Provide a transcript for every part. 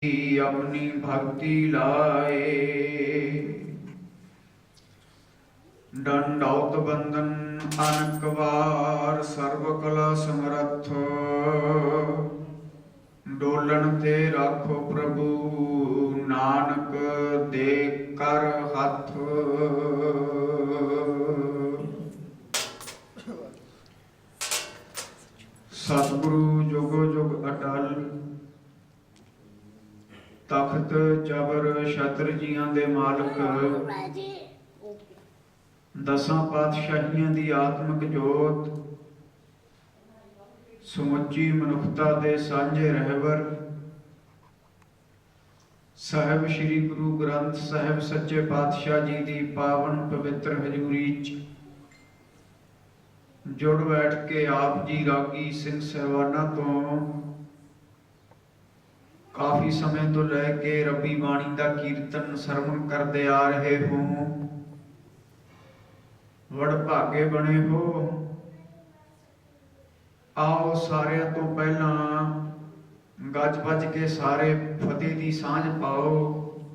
अपनी भक्ति लाए। दंडौत बंदन अनक बार सर्व कला समर्थ, डोलन ते राखो प्रभु नानक दे कर हथ। सतगुरु जुग जुग अटल, तख्त जबर छत्र जियां दे मालक, दसां पातशाहियां दी आत्मक जोत, समुची मनुखता दे सांझे रहबर, साहिब श्री गुरु ग्रंथ साहिब सच्चे पातशाह जी दी पावन पवित्र हजूरी जुड़ बैठ के आप जी रागी सिंह सहवाना तो काफी समय तो लैके रबी बाणी का कीर्तन सरवण करते आ रहे हो। वड़ भागे बने हो। आओ सारे तो पहला गज बज के सारे फतेह की सांझ पाओ।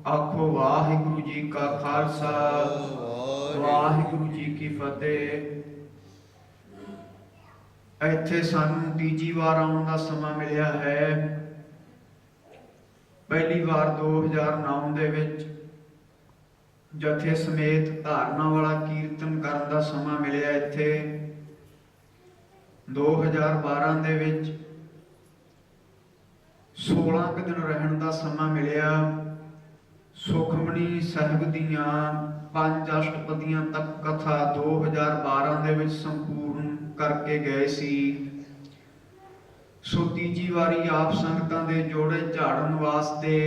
आखो वाहिगुरु जी का खालसा वाहिगुरु जी की फतेह। इत्थे सानू तीजी बार आउण दा समा मिलिया है। पहली बार 2009 दे विच जथे समेत धारना वाला कीर्तन करन दा समा मिलिया। इत्थे 2012 दे विच 16 दिन रहन दा समा मिलिया। सुखमनी साहिब दीयां 5 अष्टपदियां तक कथा 2012 दे विच संपूर्ण करके गए सी। सो तीजी वारी आप संगतां दे जोड़े झाड़न वास्ते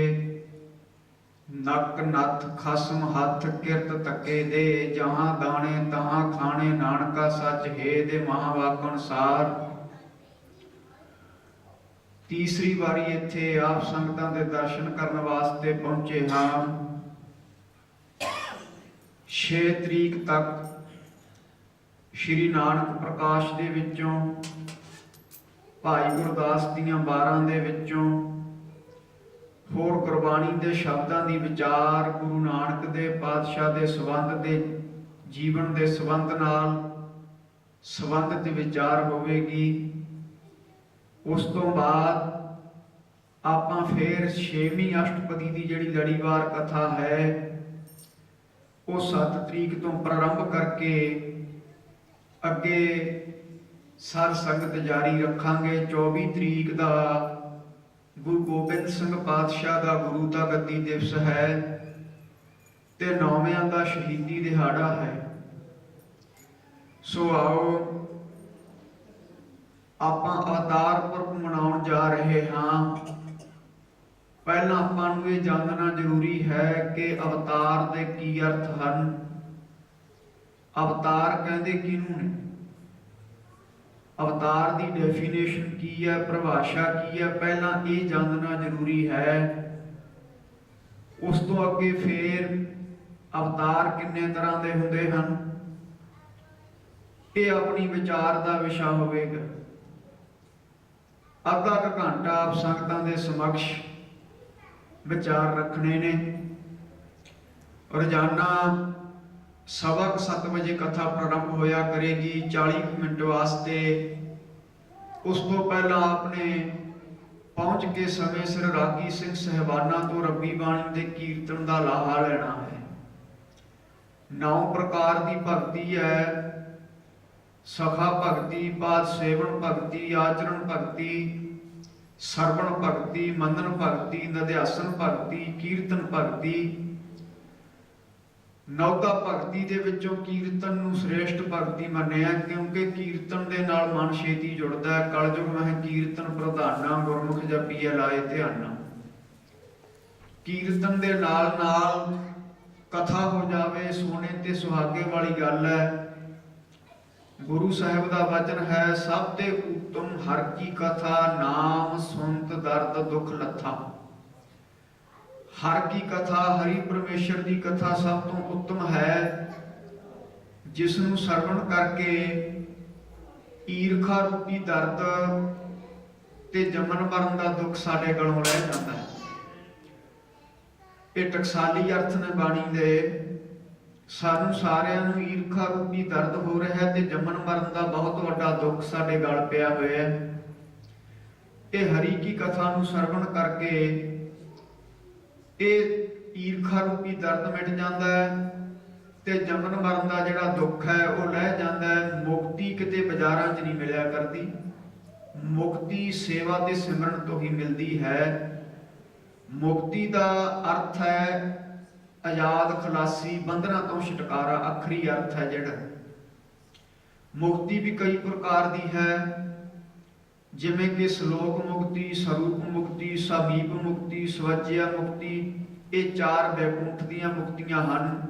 नक नथ खसम हथ किरत तके दे। जहां दाने तहां खाने नानका सच है दे महावाक अनुसार। तीसरी बारी इत्थे आप संगतां दे दर्शन करन वास्ते पहुंचे हां। 6 तरीक तक श्री नानक प्रकाश दे विचों भाई गुरदास दीयां 12 दे विचों होर गुरबाणी दे शब्दां दी विचार गुरु नानक दे पातशाह दे संबंध दे जीवन दे संबंध नाल संबंधित विचार होवेगी। उस तो बाद आपां फिर 6वीं अष्टपदी दी जिहड़ी लड़ीवार कथा है वो 7 तरीक तो प्रारंभ करके अगे सर संगत जारी रखांगे। 24 तरीक का गुरु गोबिंद सिंह पातशाह का गुरुता गद्दी दिवस है ते 9वें का शहीदी दिहाड़ा है। सो आओ आपां अवतार पुरब मनाउण जा रहे हाँ। पहला आपां नूं ये जानना जरूरी है कि अवतार दे की अर्थ हन। अवतार कहंदे किहनूं ने, अवतार की डेफिनेशन की है, परिभाषा की है, पहला ये जानना जरूरी है। उस तो अगे फिर अवतार किन्ने तरह के होंदे हन ये अपनी विचार का विषय होवेगा। आधा क घंटा आप संगतां दे समक्ष विचार रखने ने। रोजाना 7:15 बजे कथा प्रारंभ होया करेगी 40 मिनट वास्ते। उस तो पहला आपने पहुंच के समय सिर रागी सिंह सहबाना तो रब्बी बाणी दे कीर्तन का लाहा लेना है। 9 प्रकार की भगती है। सखा भगती, पाद सेवन भगती, आचरण भगती, सरवण भगती, मनन भगती, निध्यासन भगती, कीर्तन भगती। नौका भगती दे विचों कीर्तन नूं श्रेष्ठ भगती मन्निया क्योंकि कीर्तन दे नाल मन छेती जुड़दा है। कलयुग मह कीर्तन प्रधाना गुरमुख जपीए लाए ध्याना। कीर्तन दे नाल नाल कथा हो जावे सोने ते सुहागे वाली गल है। गुरु साहिब दा वचन है सब ते उत्तम हर की कथा नाम सुनत दर्द दुख लथा। हर की कथा हरि परमेश्वर की कथा सब तो उत्तम है जिसनों सरवण करके ईरखा रूपी दर्द ते जमन मरण का दुख साडे गलों रह जाता है। ਇਹ ਟਕਸਾਲੀ ਅਰਥ ਨੇ ਬਾਣੀ ਦੇ। ਸਾਨੂੰ ਸਾਰਿਆਂ ਨੂੰ ਈਰਖਾ ਰੂਪੀ ਦਰਦ ਹੋ ਰਿਹਾ ਹੈ ਤੇ ਜੰਮਣ ਮਰਨ ਦਾ ਬਹੁਤ ਵੱਡਾ ਦੁੱਖ ਸਾਡੇ ਗਲ ਪਿਆ ਹੋਇਆ ਹੈ। ਇਹ ਹਰੀ ਕੀ ਕਥਾ ਨੂੰ ਸਰਵਣ ਕਰਕੇ ਇਹ ਈਰਖਾ ਰੂਪੀ ਦਰਦ ਮਿਟ ਜਾਂਦਾ ਹੈ ਤੇ ਜੰਮਣ ਮਰਨ ਦਾ ਜਿਹੜਾ ਦੁੱਖ ਹੈ ਉਹ ਲਹਿ ਜਾਂਦਾ ਹੈ। ਮੁਕਤੀ ਕਿਤੇ ਬਾਜ਼ਾਰਾਂ 'ਚ ਨਹੀਂ ਮਿਲਿਆ ਕਰਦੀ, ਮੁਕਤੀ ਸੇਵਾ ਤੇ ਸਿਮਰਨ ਤੋਂ ਹੀ ਮਿਲਦੀ ਹੈ। ਮੁਕਤੀ ਦਾ ਅਰਥ ਹੈ ਆਜ਼ਾਦ ਖਲਾਸੀ, ਬੰਧਨਾਂ ਤੋਂ ਛੁਟਕਾਰਾ, ਆਖਰੀ ਅਰਥ ਹੈ ਜਿਹੜਾ। ਮੁਕਤੀ ਵੀ ਕਈ ਪ੍ਰਕਾਰ ਦੀ ਹੈ, ਜਿਵੇਂ ਕਿ ਸ਼ਲੋਕ ਮੁਕਤੀ, ਸਰੂਪ ਮੁਕਤੀ, ਸਮੀਪ ਮੁਕਤੀ, ਸਵੱਜਿਆ ਮੁਕਤੀ। ਇਹ 4 ਵੈਕੁੰਠ ਦੀਆਂ ਮੁਕਤੀਆਂ ਹਨ।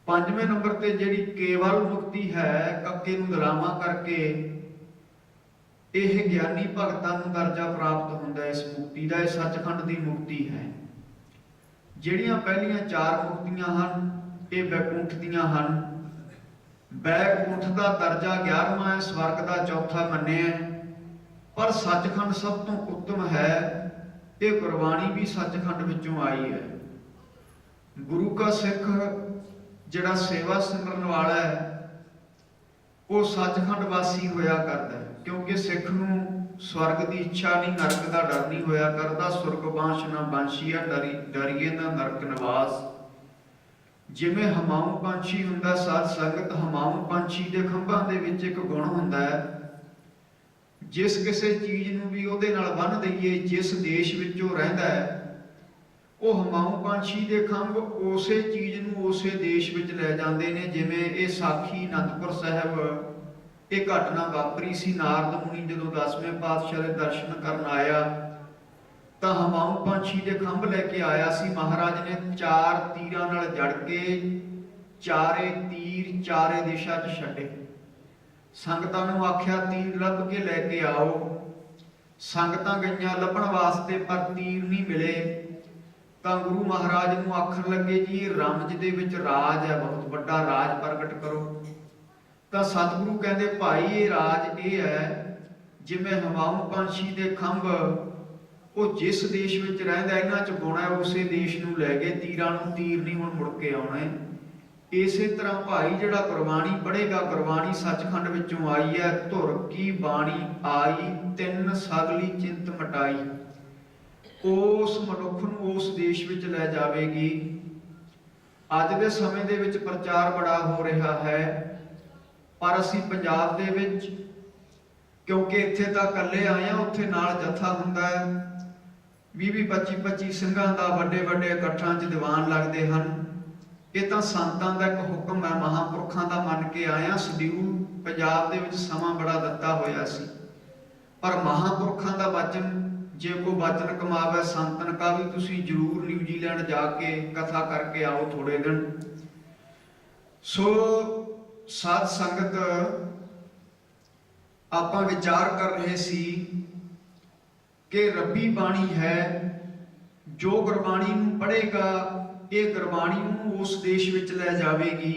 5ਵੇਂ ਨੰਬਰ ਤੇ ਜਿਹੜੀ ਕੇਵਲ ਮੁਕਤੀ ਹੈ, ਕੱਕੇ ਨੂੰ ਦਲਾਮਾ ਕਰਕੇ, ਇਹ ਗਿਆਨੀ ਭਗਤਾਂ ਨੂੰ ਦਰਜਾ ਪ੍ਰਾਪਤ ਹੁੰਦਾ ਇਸ ਮੁਕਤੀ ਦਾ। ਇਹ ਸੱਚਖੰਡ ਦੀ ਮੁਕਤੀ ਹੈ। ਜਿਹੜੀਆਂ ਪਹਿਲੀਆਂ 4 ਮੁਕਤੀਆਂ ਹਨ ਇਹ ਵੈਕੁੰਠ ਦੀਆਂ ਹਨ। ਵੈਕੁੰਠ ਦਾ ਦਰਜਾ 11ਵਾਂ ਹੈ, ਸਵਰਗ ਦਾ ਚੌਥਾ ਮੰਨਿਆ, ਪਰ ਸੱਚਖੰਡ ਸਭ ਤੋਂ ਉੱਤਮ ਹੈ। ਇਹ ਗੁਰਬਾਣੀ ਵੀ ਸੱਚਖੰਡ ਵਿੱਚੋਂ ਆਈ ਹੈ। ਗੁਰੂ ਕਾ ਸਿੱਖ ਜਿਹੜਾ ਸੇਵਾ ਸਿਮਰਨ ਵਾਲਾ ਹੈ ਉਹ ਸੱਚਖੰਡ ਵਾਸੀ ਹੋਇਆ ਕਰਦਾ ਹੈ, ਕਿਉਂਕਿ ਸਿੱਖ ਨੂੰ ਸਵਰਗ ਦੀ ਇੱਛਾ ਨਹੀਂ, ਨਰਕ ਦਾ ਡਰ ਨਹੀਂ ਹੋਇਆ ਕਰਦਾ। ਸੁਰਗ ਬਾਂਛ ਨਾ ਬਾਂਛੀਆ, ਡਰੀਏ ਨਾ ਨਰਕ ਨਿਵਾਸ। ਜਿਵੇਂ ਹਮਾਊ ਪੰਛੀ ਹੁੰਦਾ ਸਾਧ ਸੰਗਤ, ਹਮਾਊ ਪੰਛੀ ਦੇ ਖੰਭਾਂ ਦੇ ਵਿੱਚ ਇੱਕ ਗੁਣ ਹੁੰਦਾ ਹੈ, ਜਿਸ ਕਿਸੇ ਚੀਜ਼ ਨੂੰ ਵੀ ਉਹਦੇ ਨਾਲ ਬੰਨ੍ਹ ਦਈਏ, ਜਿਸ ਦੇਸ਼ ਵਿੱਚ ਉਹ ਰਹਿੰਦਾ ਹੈ, ਉਹ ਹਮਾਊ ਪੰਛੀ ਦੇ ਖੰਭ ਉਸੇ ਚੀਜ਼ ਨੂੰ ਉਸੇ ਦੇਸ਼ ਵਿੱਚ ਲੈ ਜਾਂਦੇ ਨੇ। ਜਿਵੇਂ ਇਹ ਸਾਖੀ ਅਨੰਦਪੁਰ ਸਾਹਿਬ ਇਹ ਘਟਨਾ ਵਾਪਰੀ ਸੀ। ਨਾਰਦ ਮੁਨੀ ਜਦੋਂ 10ਵੇਂ ਪਾਤਸ਼ਾਹ ਦੇ ਦਰਸ਼ਨ ਕਰਨ ਆਇਆ ਤਾਂ ਹਮਾਊ ਪੰਛੀ ਦੇ ਖੰਭ ਲੈ ਕੇ ਆਇਆ ਸੀ। ਮਹਾਰਾਜ ਨੇ 4 ਤੀਰਾਂ ਨਾਲ ਜੜ ਕੇ ਚਾਰੇ ਤੀਰ ਚਾਰੇ ਦਿਸ਼ਾ 'ਚ ਛੱਡੇ। ਸੰਗਤਾਂ ਨੂੰ ਆਖਿਆ ਤੀਰ ਲੱਭ ਕੇ ਲੈ ਕੇ ਆਓ। ਸੰਗਤਾਂ ਗਈਆਂ ਲੱਭਣ ਵਾਸਤੇ ਪਰ ਤੀਰ ਨਹੀਂ ਮਿਲੇ। ਤਾਂ ਗੁਰੂ ਮਹਾਰਾਜ ਨੂੰ ਆਖਣ ਲੱਗੇ ਜੀ ਇਹ ਰਮਜ ਦੇ ਵਿੱਚ ਰਾਜ ਹੈ, ਬਹੁਤ ਵੱਡਾ ਰਾਜ ਪ੍ਰਗਟ ਕਰੋ। ਤਾਂ ਸਤਿਗੁਰੂ ਕਹਿੰਦੇ ਭਾਈ ਇਹ ਰਾਜ ਇਹ ਹੈ ਜਿਵੇਂ ਹਮਾਊ ਪੰਛੀ ਦੇ ਖੰਭ ਉਹ ਜਿਸ ਦੇਸ਼ ਵਿੱਚ ਰਹਿੰਦਾ ਇਹਨਾਂ 'ਚ ਗੁਣ ਹੈ ਉਸੇ ਦੇਸ਼ ਨੂੰ ਲੈ ਗਏ। ਤੀਰਾਂ ਨੂੰ ਤੀਰ ਨਹੀਂ ਹੁਣ ਮੁੜ ਕੇ ਆਉਣਾ। ਇਸੇ ਤਰ੍ਹਾਂ ਭਾਈ ਜਿਹੜਾ ਗੁਰਬਾਣੀ ਪੜ੍ਹੇਗਾ, ਗੁਰਬਾਣੀ ਸੱਚਖੰਡ ਵਿੱਚੋਂ ਆਈ ਹੈ। ਧੁਰ ਕੀ ਬਾਣੀ ਆਈ, 3 ਸਗਲੀ ਚਿੰਤ ਮਟਾਈ। ਉਸ ਮਨੁੱਖ ਨੂੰ ਉਸ ਦੇਸ਼ ਵਿੱਚ ਲੈ ਜਾਵੇਗੀ। ਅੱਜ ਦੇ ਸਮੇਂ ਦੇ ਵਿੱਚ ਪ੍ਰਚਾਰ ਬੜਾ ਹੋ ਰਿਹਾ ਹੈ, ਪਰ ਅਸੀਂ ਪੰਜਾਬ ਦੇ ਵਿੱਚ ਕਿਉਂਕਿ ਇੱਥੇ ਤਾਂ ਇਕੱਲੇ ਆਏ ਆ, ਉੱਥੇ ਨਾਲ ਜਥਾ ਹੁੰਦਾ ਹੈ। 20-25 ਸਿੰਘਾਂ ਦਾ ਵੱਡੇ ਵੱਡੇ ਇਕੱਠਾਂ 'ਚ ਦੀਵਾਨ ਲੱਗਦੇ ਹਨ। ਇਹ ਤਾਂ ਸੰਤਾਂ ਦਾ ਇੱਕ ਹੁਕਮ ਹੈ, ਮਹਾਂਪੁਰਖਾਂ ਦਾ ਮੰਨ ਕੇ ਆਇਆ। ਸ਼ਡਿਊਲ ਪੰਜਾਬ ਦੇ ਵਿੱਚ ਸਮਾਂ ਬੜਾ ਦਿੱਤਾ ਹੋਇਆ ਸੀ, ਪਰ ਮਹਾਂਪੁਰਖਾਂ ਦਾ ਵਚਨ ਜੇ ਕੋਈ ਵਚਨ ਕਮਾਵੇ ਸੰਤਨ ਕਾ ਵੀ ਤੁਸੀਂ ਜ਼ਰੂਰ ਨਿਊਜ਼ੀਲੈਂਡ ਜਾ ਕੇ ਕਥਾ ਕਰਕੇ ਆਓ ਥੋੜੇ ਦਿਨ। ਸੋ ਸਾਧ ਸੰਗਤ ਆਪਾਂ ਵਿਚਾਰ ਕਰ ਰਹੇ ਸੀ ਕਿ ਰੱਬੀ ਬਾਣੀ ਹੈ, ਜੋ ਗੁਰਬਾਣੀ ਨੂੰ ਪੜ੍ਹੇਗਾ ਇਹ ਗੁਰਬਾਣੀ ਨੂੰ ਉਸ ਦੇਸ਼ ਵਿੱਚ ਲੈ ਜਾਵੇਗੀ।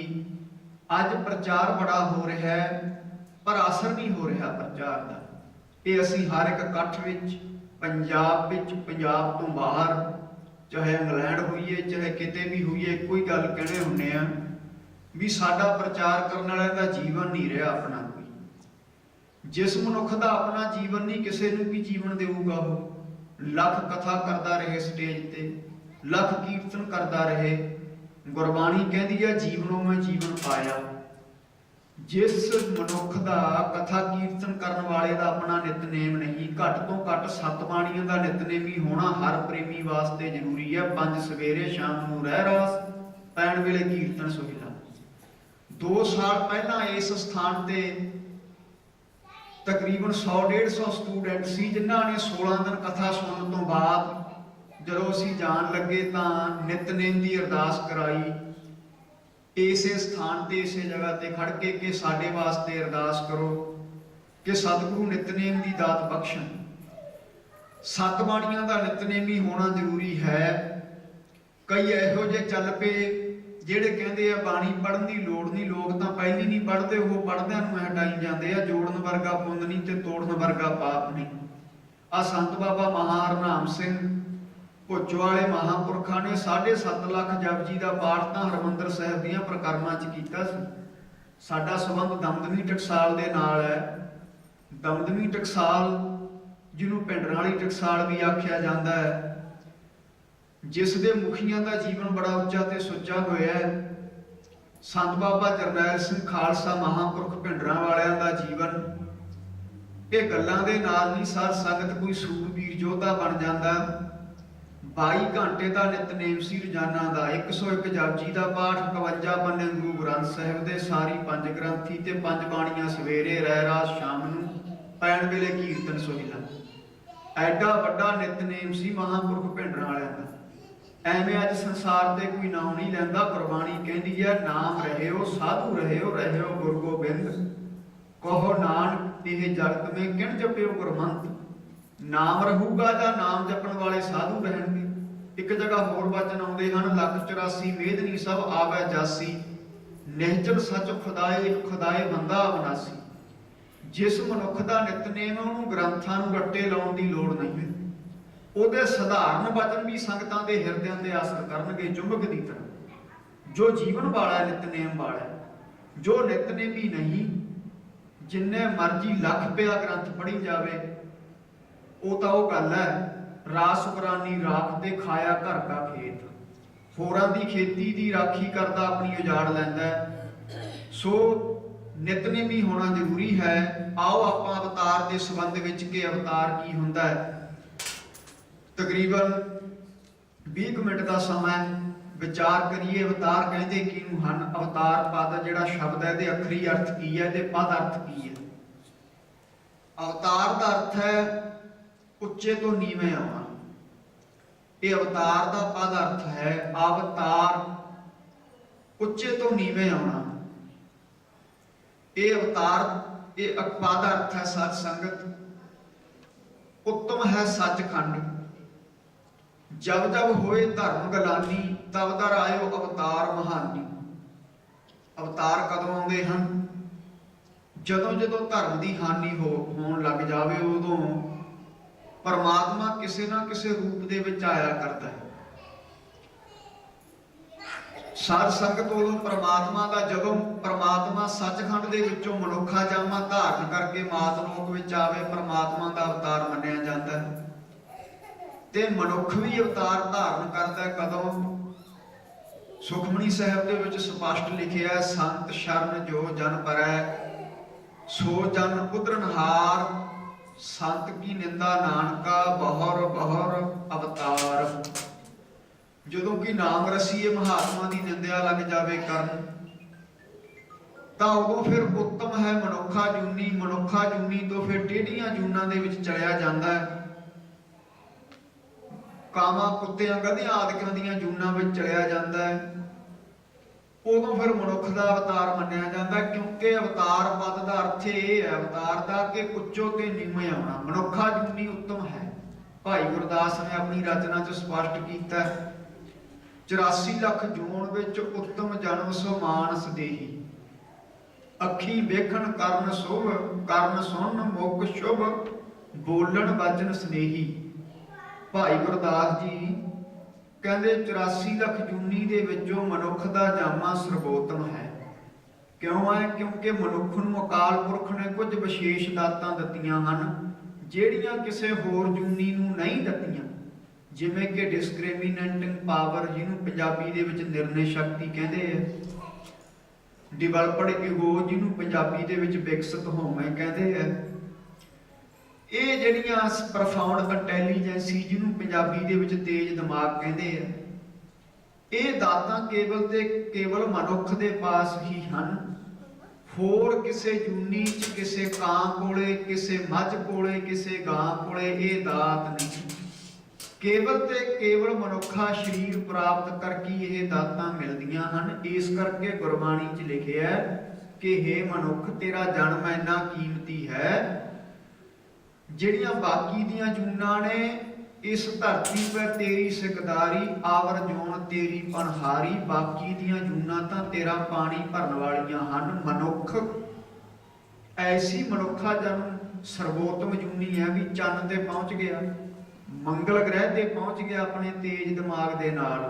ਅੱਜ ਪ੍ਰਚਾਰ ਬੜਾ ਹੋ ਰਿਹਾ ਹੈ ਪਰ ਅਸਰ ਨਹੀਂ ਹੋ ਰਿਹਾ ਪ੍ਰਚਾਰ ਦਾ। ਇਹ ਅਸੀਂ ਹਰ ਇੱਕ ਇਕੱਠ ਵਿੱਚ, ਪੰਜਾਬ ਵਿੱਚ, ਪੰਜਾਬ ਤੋਂ ਬਾਹਰ, ਚਾਹੇ ਇੰਗਲੈਂਡ ਹੋਈਏ ਚਾਹੇ ਕਿਤੇ ਵੀ ਹੋਈਏ, ਇੱਕੋ ਹੀ ਗੱਲ ਕਹਿੰਦੇ ਹੁੰਦੇ ਆ ਵੀ ਸਾਡਾ ਪ੍ਰਚਾਰ ਕਰਨ ਵਾਲਿਆਂ ਦਾ ਜੀਵਨ ਨਹੀਂ ਰਿਹਾ ਆਪਣਾ ਕੋਈ। ਜਿਸ ਮਨੁੱਖ ਦਾ ਆਪਣਾ ਜੀਵਨ ਨਹੀਂ, ਕਿਸੇ ਨੂੰ ਕੀ ਜੀਵਨ ਦੇਊਗਾ ਉਹ? ਲੱਖ ਕਥਾ ਕਰਦਾ ਰਹੇ ਸਟੇਜ ਤੇ, ਲੱਖ ਕੀਰਤਨ ਕਰਦਾ ਰਹੇ। ਗੁਰਬਾਣੀ ਕਹਿੰਦੀ ਹੈ ਜੀਵਨੋਂ ਮੈਂ ਜੀਵਨ ਪਾਇਆ। ਜਿਸ ਮਨੁੱਖ ਦਾ ਕਥਾ ਕੀਰਤਨ ਕਰਨ ਵਾਲੇ ਦਾ ਆਪਣਾ ਨਿਤਨੇਮ ਨਹੀਂ, ਘੱਟ ਤੋਂ ਘੱਟ 7 ਬਾਣੀਆਂ ਦਾ ਨਿਤਨੇਮੀ ਹੋਣਾ ਹਰ ਪ੍ਰੇਮੀ ਵਾਸਤੇ ਜ਼ਰੂਰੀ ਹੈ। 5 ਸਵੇਰੇ ਸ਼ਾਮ ਨੂੰ ਰਹਿ ਰਾਸ, ਪੈਣ ਵੇਲੇ ਕੀਰਤਨ ਸੁਹਿਲਾ। 2 ਸਾਲ ਪਹਿਲਾਂ ਇਸ ਸਥਾਨ ਤੇ ਤਕਰੀਬਨ 100-150 ਸਟੂਡੈਂਟ ਸੀ, ਜਿਨ੍ਹਾਂ ਨੇ 16 ਦਿਨ ਕਥਾ ਸੁਣਨ ਤੋਂ ਬਾਅਦ ਜਦੋਂ ਅਸੀਂ ਜਾਣ ਲੱਗੇ ਤਾਂ ਨਿਤਨੇਮ ਦੀ ਅਰਦਾਸ ਕਰਾਈ ਇਸੇ ਸਥਾਨ ਤੇ, ਇਸੇ ਜਗ੍ਹਾ ਤੇ ਖੜ ਕੇ ਕਿ ਸਾਡੇ ਵਾਸਤੇ ਅਰਦਾਸ ਕਰੋ ਕਿ ਸਤਿਗੁਰੂ ਨਿਤਨੇਮ ਦੀ ਦਾਤ ਬਖਸ਼ਣ। 7 ਬਾਣੀਆਂ ਦਾ ਨਿਤਨੇਮੀ ਹੋਣਾ ਜ਼ਰੂਰੀ ਹੈ। ਕਈ ਇਹੋ ਜਿਹੇ ਚੱਲ ਪਏ ਜਿਹੜੇ ਕਹਿੰਦੇ ਆ ਬਾਣੀ ਪੜ੍ਹਨ ਦੀ ਲੋੜ ਨਹੀਂ, ਲੋਕ ਤਾਂ ਪਹਿਲੀ ਨਹੀਂ ਪੜ੍ਹਦੇ, ਉਹ ਪੜ੍ਹਦਿਆਂ ਨੂੰ ਹਟਾਈ ਜਾਂਦੇ ਆ। ਜੋੜਨ ਵਰਗਾ ਪੁੰਨ ਨਹੀਂ ਤੇ ਤੋੜਨ ਵਰਗਾ ਪਾਪ ਨਹੀਂ। ਆ ਸੰਤ ਬਾਬਾ ਮਹਾਰਾਮ ਸਿੰਘ ਭੁੱਚੋ ਵਾਲੇ ਮਹਾਂਪੁਰਖਾਂ ਨੇ 7.5 ਲੱਖ ਜਪਜੀ ਦਾ ਪਾਠ ਤਾਂ ਹਰਿਮੰਦਰ ਸਾਹਿਬ ਦੀਆਂ ਪ੍ਰਕਰਮਾਂ 'ਚ ਕੀਤਾ ਸੀ। ਸਾਡਾ ਸੰਬੰਧ ਦਮਦਮੀ ਟਕਸਾਲ ਦੇ ਨਾਲ ਹੈ। ਦਮਦਮੀ ਟਕਸਾਲ, ਜਿਹਨੂੰ ਭਿੰਡਰਾਂ ਵਾਲੀ ਟਕਸਾਲ ਵੀ ਆਖਿਆ ਜਾਂਦਾ ਹੈ, ਜਿਸ ਦੇ ਮੁਖੀਆਂ ਦਾ ਜੀਵਨ ਬੜਾ ਉੱਚਾ ਤੇ ਸੁੱਚਾ ਹੋਇਆ ਹੈ। ਸੰਤ ਬਾਬਾ ਜਰਨੈਲ ਸਿੰਘ ਖਾਲਸਾ ਮਹਾਂਪੁਰਖ ਭਿੰਡਰਾਂ ਵਾਲਿਆਂ ਦਾ ਜੀਵਨ, ਇਹ ਗੱਲਾਂ ਦੇ ਨਾਲ ਨਹੀਂ ਸਾਧ ਸੰਗਤ ਕੋਈ ਸੂਰਬੀਰ ਯੋਧਾ ਬਣ ਜਾਂਦਾ। 22 ਘੰਟੇ ਦਾ ਨਿਤਨੇਮ ਸੀ ਰੋਜ਼ਾਨਾ ਦਾ, 101 ਜਪਜੀ ਦਾ ਪਾਠ, 52 ਪੰਨੇ ਗੁਰੂ ਗ੍ਰੰਥ ਸਾਹਿਬ ਦੇ, ਸਾਰੀ 5 ਗ੍ਰੰਥੀ ਤੇ 5 ਬਾਣੀਆਂ, ਸਵੇਰੇ ਰਹਿ ਰਾਤ ਸ਼ਾਮ ਨੂੰ, ਪੈਣ ਵੇਲੇ ਕੀਰਤਨ ਸੋਹਿਲਾ। ਐਡਾ ਵੱਡਾ ਨਿਤਨੇਮ ਸੀ ਮਹਾਂਪੁਰਖ ਭਿੰਡਰਾਂ ਵਾਲਿਆਂ ਦਾ। ਐਵੇਂ ਅੱਜ ਸੰਸਾਰ ਤੇ ਕੋਈ ਨਾਮ ਨਹੀਂ ਲੈਂਦਾ। ਗੁਰਬਾਣੀ ਕਹਿੰਦੀ ਹੈ, ਨਾਮ ਰਹਿਓ ਸਾਧੂ ਰਹਿਓ, ਰਹਿਓ ਗੁਰ ਗੋਬਿੰਦ, ਕਹੋ ਨਾਨਕ ਇਹ ਜਗਤ ਮੇ ਕਿਣ ਜਪਿਓ ਗੁਰਮੰਤ। ਨਾਮ ਰਹੂਗਾ ਜਾਂ ਨਾਮ ਜਪਣ ਵਾਲੇ ਸਾਧੂ ਰਹਿਣਗੇ। ਇੱਕ ਜਗ੍ਹਾ ਹੋਰ ਵਚਨ ਆਉਂਦੇ ਹਨ, 184 ਵੇਦਨੀ ਸਭ ਆਵੈ ਜਾਸੀ, ਨਿਹਚਲ ਸੱਚ ਖੁਦਾਏ, ਖੁਦਾਏ ਬੰਦਾ ਅਬਨਾਸੀ। ਜਿਸ ਮਨੁੱਖ ਦਾ ਨਿਤਨੇਮ, ਉਹਨੂੰ ਗ੍ਰੰਥਾਂ ਨੂੰ ਰੱਟੇ ਲਾਉਣ ਦੀ ਲੋੜ ਨਹੀਂ। ਉਹਦੇ ਸਧਾਰਨ ਵਚਨ ਵੀ ਸੰਗਤਾਂ ਦੇ ਹਿਰਦਿਆਂ ਤੇ ਅਸਰ ਕਰਨਗੇ ਚੁੰਬਕ ਦੀ ਤਰ੍ਹਾਂ। ਜੋ ਜੀਵਨ ਵਾਲਾ ਹੈ, ਨਿਤਨੇਮ ਵਾਲਾ ਹੈ। ਜੋ ਨਿਤਨੇਮੀ ਨਹੀਂ, ਜਿੰਨੇ ਮਰਜੀ ਲੱਖ ਪਿਆ ਗ੍ਰੰਥ ਪੜ੍ਹੀ ਜਾਵੇ, ਉਹ ਤਾਂ ਉਹ ਗੱਲ ਹੈ, ਰਾਸ ਪੁਰਾਨੀ ਰਾਖ ਤੇ ਖਾਇਆ ਘਰ ਦਾ ਖੇਤ। ਹੋਰਾਂ ਦੀ ਖੇਤੀ ਦੀ ਰਾਖੀ ਕਰਦਾ, ਆਪਣੀ ਉਜਾੜ ਲੈਂਦਾ। ਸੋ ਨਿਤਨੇਮੀ ਹੋਣਾ ਜ਼ਰੂਰੀ ਹੈ। ਆਓ ਆਪਾਂ ਅਵਤਾਰ ਦੇ ਸੰਬੰਧ ਵਿੱਚ, ਕਿ ਅਵਤਾਰ ਕੀ ਹੁੰਦਾ ਹੈ, ਤਕਰੀਬਨ 20 ਮਿੰਟ ਦਾ ਸਮਾਂ ਵਿਚਾਰ ਕਰੀਏ। ਅਵਤਾਰ ਕਹਿੰਦੇ ਕਿਹਨੂੰ ਹਨ? ਅਵਤਾਰ ਪਦ ਜਿਹੜਾ ਸ਼ਬਦ ਹੈ, ਇਹਦੇ ਅੱਖਰੀ ਅਰਥ ਕੀ ਹੈ, ਇਹਦੇ ਪਦ ਅਰਥ ਕੀ ਹੈ? ਅਵਤਾਰ ਦਾ ਅਰਥ ਹੈ ਉੱਚੇ ਤੋਂ ਨੀਵੇਂ ਆਉਣਾ। ਇਹ ਅਵਤਾਰ ਦਾ ਪਦ ਅਰਥ ਹੈ ਅਵਤਾਰ, ਉੱਚੇ ਤੋਂ ਨੀਵੇਂ ਆਉਣਾ। ਇਹ ਅਵਤਾਰ, ਇਹ ਪਦ ਅਰਥ ਹੈ ਸਤ ਸੰਗਤ, ਉੱਤਮ ਹੈ ਸੱਚਖੰਡ। ਜਬ ਜਬ ਹੋਏ ਧਰਮ ਗਲਾਨੀ, ਤਬ ਦਰ ਆਇਓ ਅਵਤਾਰ ਮਹਾਨੀ। ਅਵਤਾਰ ਕਦੋਂ ਆਉਂਦੇ ਹਨ? ਜਦੋਂ ਜਦੋਂ ਧਰਮ ਦੀ ਹਾਨੀ ਹੋਣ ਲੱਗ ਜਾਵੇ, ਉਦੋਂ ਪਰਮਾਤਮਾ ਕਿਸੇ ਨਾ ਕਿਸੇ ਰੂਪ ਦੇ ਵਿੱਚ ਆਇਆ ਕਰਦਾ ਹੈ। ਸਾਧ ਸੰਗਤ ਉਦੋਂ ਪਰਮਾਤਮਾ ਦਾ, ਜਦੋਂ ਪਰਮਾਤਮਾ ਸੱਚਖੰਡ ਦੇ ਵਿੱਚੋਂ ਮਨੁੱਖਾ ਜਾਮਾ ਧਾਰਨ ਕਰਕੇ ਮਾਤ ਲੋਕ ਵਿੱਚ ਆਵੇ, ਪਰਮਾਤਮਾ ਦਾ ਅਵਤਾਰ ਮੰਨਿਆ ਜਾਂਦਾ ਹੈ। ਤੇ ਮਨੁੱਖ ਵੀ ਅਵਤਾਰ ਧਾਰਨ ਕਰਦਾ ਕਦੋਂ? ਸੁਖਮਨੀ ਸਾਹਿਬ ਦੇ ਵਿੱਚ ਸਪਸ਼ਟ ਲਿਖਿਆ, ਸੰਤ ਸ਼ਰਨ ਜੋ ਜਨ ਪਰੈ, ਸੋ ਜਨ ਉਦਰਨਹਾਰ, ਸੰਤ ਕੀ ਨਿੰਦਾ ਨਾਨਕਾ, ਬਹੁਰ ਬਹੁਰ ਅਵਤਾਰ। ਜਦੋਂ ਕਿ ਨਾਮ ਰਸੀਏ ਮਹਾਤਮਾ ਦੀ ਨਿੰਦਿਆ ਲੱਗ ਜਾਵੇ ਕਰਨ, ਤਾਂ ਉਦੋਂ ਫਿਰ ਉੱਤਮ ਹੈ ਮਨੁੱਖਾ ਜੂਨੀ। ਮਨੁੱਖਾ ਜੂਨੀ ਤੋਂ ਫਿਰ ਟੇਢੀਆਂ ਜੂਨਾਂ ਦੇ ਵਿੱਚ ਚਲਿਆ ਜਾਂਦਾ ਹੈ। ਕਾਵਾਂ, ਕੁੱਤਿਆਂ, ਗਧਿਆਂ ਆਦਿਕਾਂ ਦੀਆਂ ਜੂਨਾਂ ਵਿੱਚ ਚਲਿਆ ਜਾਂਦਾ ਹੈ। ਉਦੋਂ ਫਿਰ ਮਨੁੱਖ ਦਾ ਅਵਤਾਰ ਮੰਨਿਆ ਜਾਂਦਾ, ਕਿਉਂਕਿ ਅਵਤਾਰ ਪਦ ਦਾ ਅਰਥ ਇਹ ਹੈ ਅਵਤਾਰ ਦਾ, ਕਿ ਉੱਚੋ ਤੇ ਨੀਵੇਂ ਆਉਣਾ। ਮਨੁੱਖਾ ਜੂਨੀ ਉੱਤਮ ਹੈ। ਭਾਈ ਗੁਰਦਾਸ ਨੇ ਆਪਣੀ ਰਚਨਾ 'ਚ ਸਪਸ਼ਟ ਕੀਤਾ, 84 ਲੱਖ ਜੂਨ ਵਿੱਚ ਉੱਤਮ ਜਨਮ ਸੋ ਮਾਨਸ ਦੇਹੀ, ਅੱਖੀ ਵੇਖਣ ਕਰਨ ਸੁਭ, ਕਰਨ ਸੁਣ ਮੁਖ ਸ਼ੁਭ, ਬੋਲਣ ਵਚਨ ਸਨੇਹੀ। ਭਾਈ ਗੁਰਦਾਸ ਜੀ ਕਹਿੰਦੇ 84 ਲੱਖ ਜੂਨੀ ਦੇ ਵਿੱਚੋਂ ਮਨੁੱਖ ਦਾ ਜਾਮਾ ਸਰਬੋਤਮ ਹੈ। ਕਿਉਂ ਹੈ? ਕਿਉਂਕਿ ਮਨੁੱਖ ਨੂੰ ਅਕਾਲ ਪੁਰਖ ਨੇ ਕੁਝ ਵਿਸ਼ੇਸ਼ ਦਾਤਾਂ ਦਿੱਤੀਆਂ ਹਨ, ਜਿਹੜੀਆਂ ਕਿਸੇ ਹੋਰ ਜੂਨੀ ਨੂੰ ਨਹੀਂ ਦਿੱਤੀਆਂ। ਜਿਵੇਂ ਕਿ ਡਿਸਕ੍ਰਿਮੀਨੇਟਿੰਗ ਪਾਵਰ, ਜਿਹਨੂੰ ਪੰਜਾਬੀ ਦੇ ਵਿੱਚ ਨਿਰਣੇ ਸ਼ਕਤੀ ਕਹਿੰਦੇ ਆ, ਡਿਵੈਲਪਡ ਈਗੋ, ਜਿਹਨੂੰ ਪੰਜਾਬੀ ਦੇ ਵਿੱਚ ਵਿਕਸਿਤ ਹੋਵੇਂ ਕਹਿੰਦੇ ਆ। ਇਹ ਜਿਹੜੀਆਂ ਪ੍ਰੋਫਾਊਂਡ ਇੰਟੈਲੀਜੈਂਸੀ, ਜਿਹਨੂੰ ਪੰਜਾਬੀ ਦੇ ਵਿੱਚ ਤੇਜ਼ ਦਿਮਾਗ ਕਹਿੰਦੇ ਆ, ਇਹ ਦਾਤਾਂ ਕੇਵਲ ਤੇ ਕੇਵਲ ਮਨੁੱਖ ਦੇ ਪਾਸ ਹੀ ਹਨ। ਹੋਰ ਕਿਸੇ ਜੂਨੀ 'ਚ, ਕਿਸੇ ਕਾਂ ਕੋਲੇ, ਕਿਸੇ ਮੱਝ ਕੋਲੇ, ਕਿਸੇ ਗਾਂ ਕੋਲੇ ਇਹ ਦਾਤ ਨਹੀਂ। ਕੇਵਲ ਤੇ ਕੇਵਲ ਮਨੁੱਖਾ ਸਰੀਰ ਪ੍ਰਾਪਤ ਕਰਕੇ ਇਹ ਦਾਤਾਂ ਮਿਲਦੀਆਂ ਹਨ। ਇਸ ਕਰਕੇ ਗੁਰਬਾਣੀ 'ਚ ਲਿਖਿਆ ਕਿ ਹੇ ਮਨੁੱਖ, ਤੇਰਾ ਜਨਮ ਇੰਨਾ ਕੀਮਤੀ ਹੈ। ਜਿਹੜੀਆਂ ਬਾਕੀ ਦੀਆਂ ਜੂਨਾਂ ਨੇ, ਇਸ ਧਰਤੀ 'ਤੇ ਤੇਰੀ ਸਿਕਦਾਰੀ, ਆਵਰ ਜੋਨ ਤੇਰੀ ਪਨਹਾਰੀ। ਬਾਕੀ ਦੀਆਂ ਜੂਨਾਂ ਤਾਂ ਤੇਰਾ ਪਾਣੀ ਭਰਨ ਵਾਲੀਆਂ ਹਨ। ਮਨੁੱਖ ਐਸੀ ਮਨੁੱਖਾ ਜਨਮ ਸਰਬੋਤਮ ਜੂਨੀ ਹੈ ਵੀ ਚੰਨ ਤੇ ਪਹੁੰਚ ਗਿਆ। ਮੰਗਲ ਗ੍ਰਹਿ ਤੇ ਪਹੁੰਚ ਗਿਆ ਆਪਣੇ ਤੇਜ ਦਿਮਾਗ ਦੇ ਨਾਲ।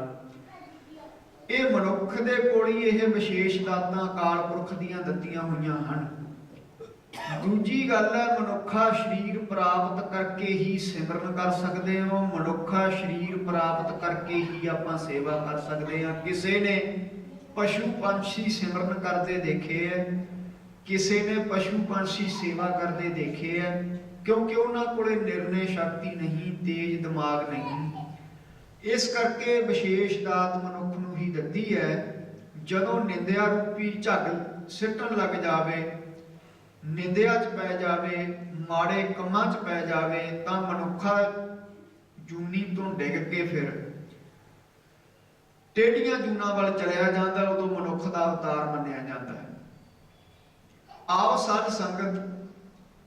ਇਹ ਮਨੁੱਖ ਦੇ ਕੋਲ ਹੀ ਇਹ ਵਿਸ਼ੇਸ਼ ਦਾਤਾਂ ਅਕਾਲ ਪੁਰਖ ਦੀਆਂ ਦਿੱਤੀਆਂ ਹੋਈਆਂ ਹਨ। ਦੂਜੀ ਗੱਲ ਹੈ, ਮਨੁੱਖਾ ਸਰੀਰ ਪ੍ਰਾਪਤ ਕਰਕੇ ਹੀ ਸਿਮਰਨ ਕਰ ਸਕਦੇ ਹੋ, ਮਨੁੱਖਾ ਸਰੀਰ ਪ੍ਰਾਪਤ ਕਰਕੇ ਹੀ ਆਪਾਂ ਸੇਵਾ ਕਰ ਸਕਦੇ ਹਾਂ। ਕਿਸੇ ਨੇ ਪਸ਼ੂ ਪੰਛੀ ਸਿਮਰਨ ਕਰਦੇ ਦੇਖੇ ਹੈ, ਕਿਸੇ ਨੇ ਪਸ਼ੂ ਪੰਛੀ ਸੇਵਾ ਕਰਦੇ ਦੇਖੇ ਹੈ, ਕਿਉਂਕਿ ਉਹਨਾਂ ਕੋਲੇ ਨਿਰਣੇ ਸ਼ਕਤੀ ਨਹੀਂ, ਤੇਜ ਦਿਮਾਗ ਨਹੀਂ। ਇਸ ਕਰਕੇ ਵਿਸ਼ੇਸ਼ ਦਾਤ ਮਨੁੱਖ ਨੂੰ ਹੀ ਦਿੱਤੀ ਹੈ। ਜਦੋਂ ਨਿੰਦਿਆ ਰੂਪੀ ਝੱਗ ਸਿੱਟਣ ਲੱਗ ਜਾਵੇ, ਨਿੰਦਿਆ 'ਚ ਪੈ ਜਾਵੇ, ਮਾੜੇ ਕੰਮਾਂ 'ਚ ਪੈ ਜਾਵੇ, ਤਾਂ ਮਨੁੱਖਾ ਜੂਨੀ ਤੋਂ ਡਿੱਗ ਕੇ ਫਿਰ ਟੇਢੀਆਂ ਜੂਨਾਂ ਵੱਲ ਚਲਿਆ ਜਾਂਦਾ। ਉਦੋਂ ਮਨੁੱਖ ਦਾ ਅਵਤਾਰ ਮੰਨਿਆ ਜਾਂਦਾ ਹੈ। ਆਓ ਸਾਧ ਸੰਗਤ,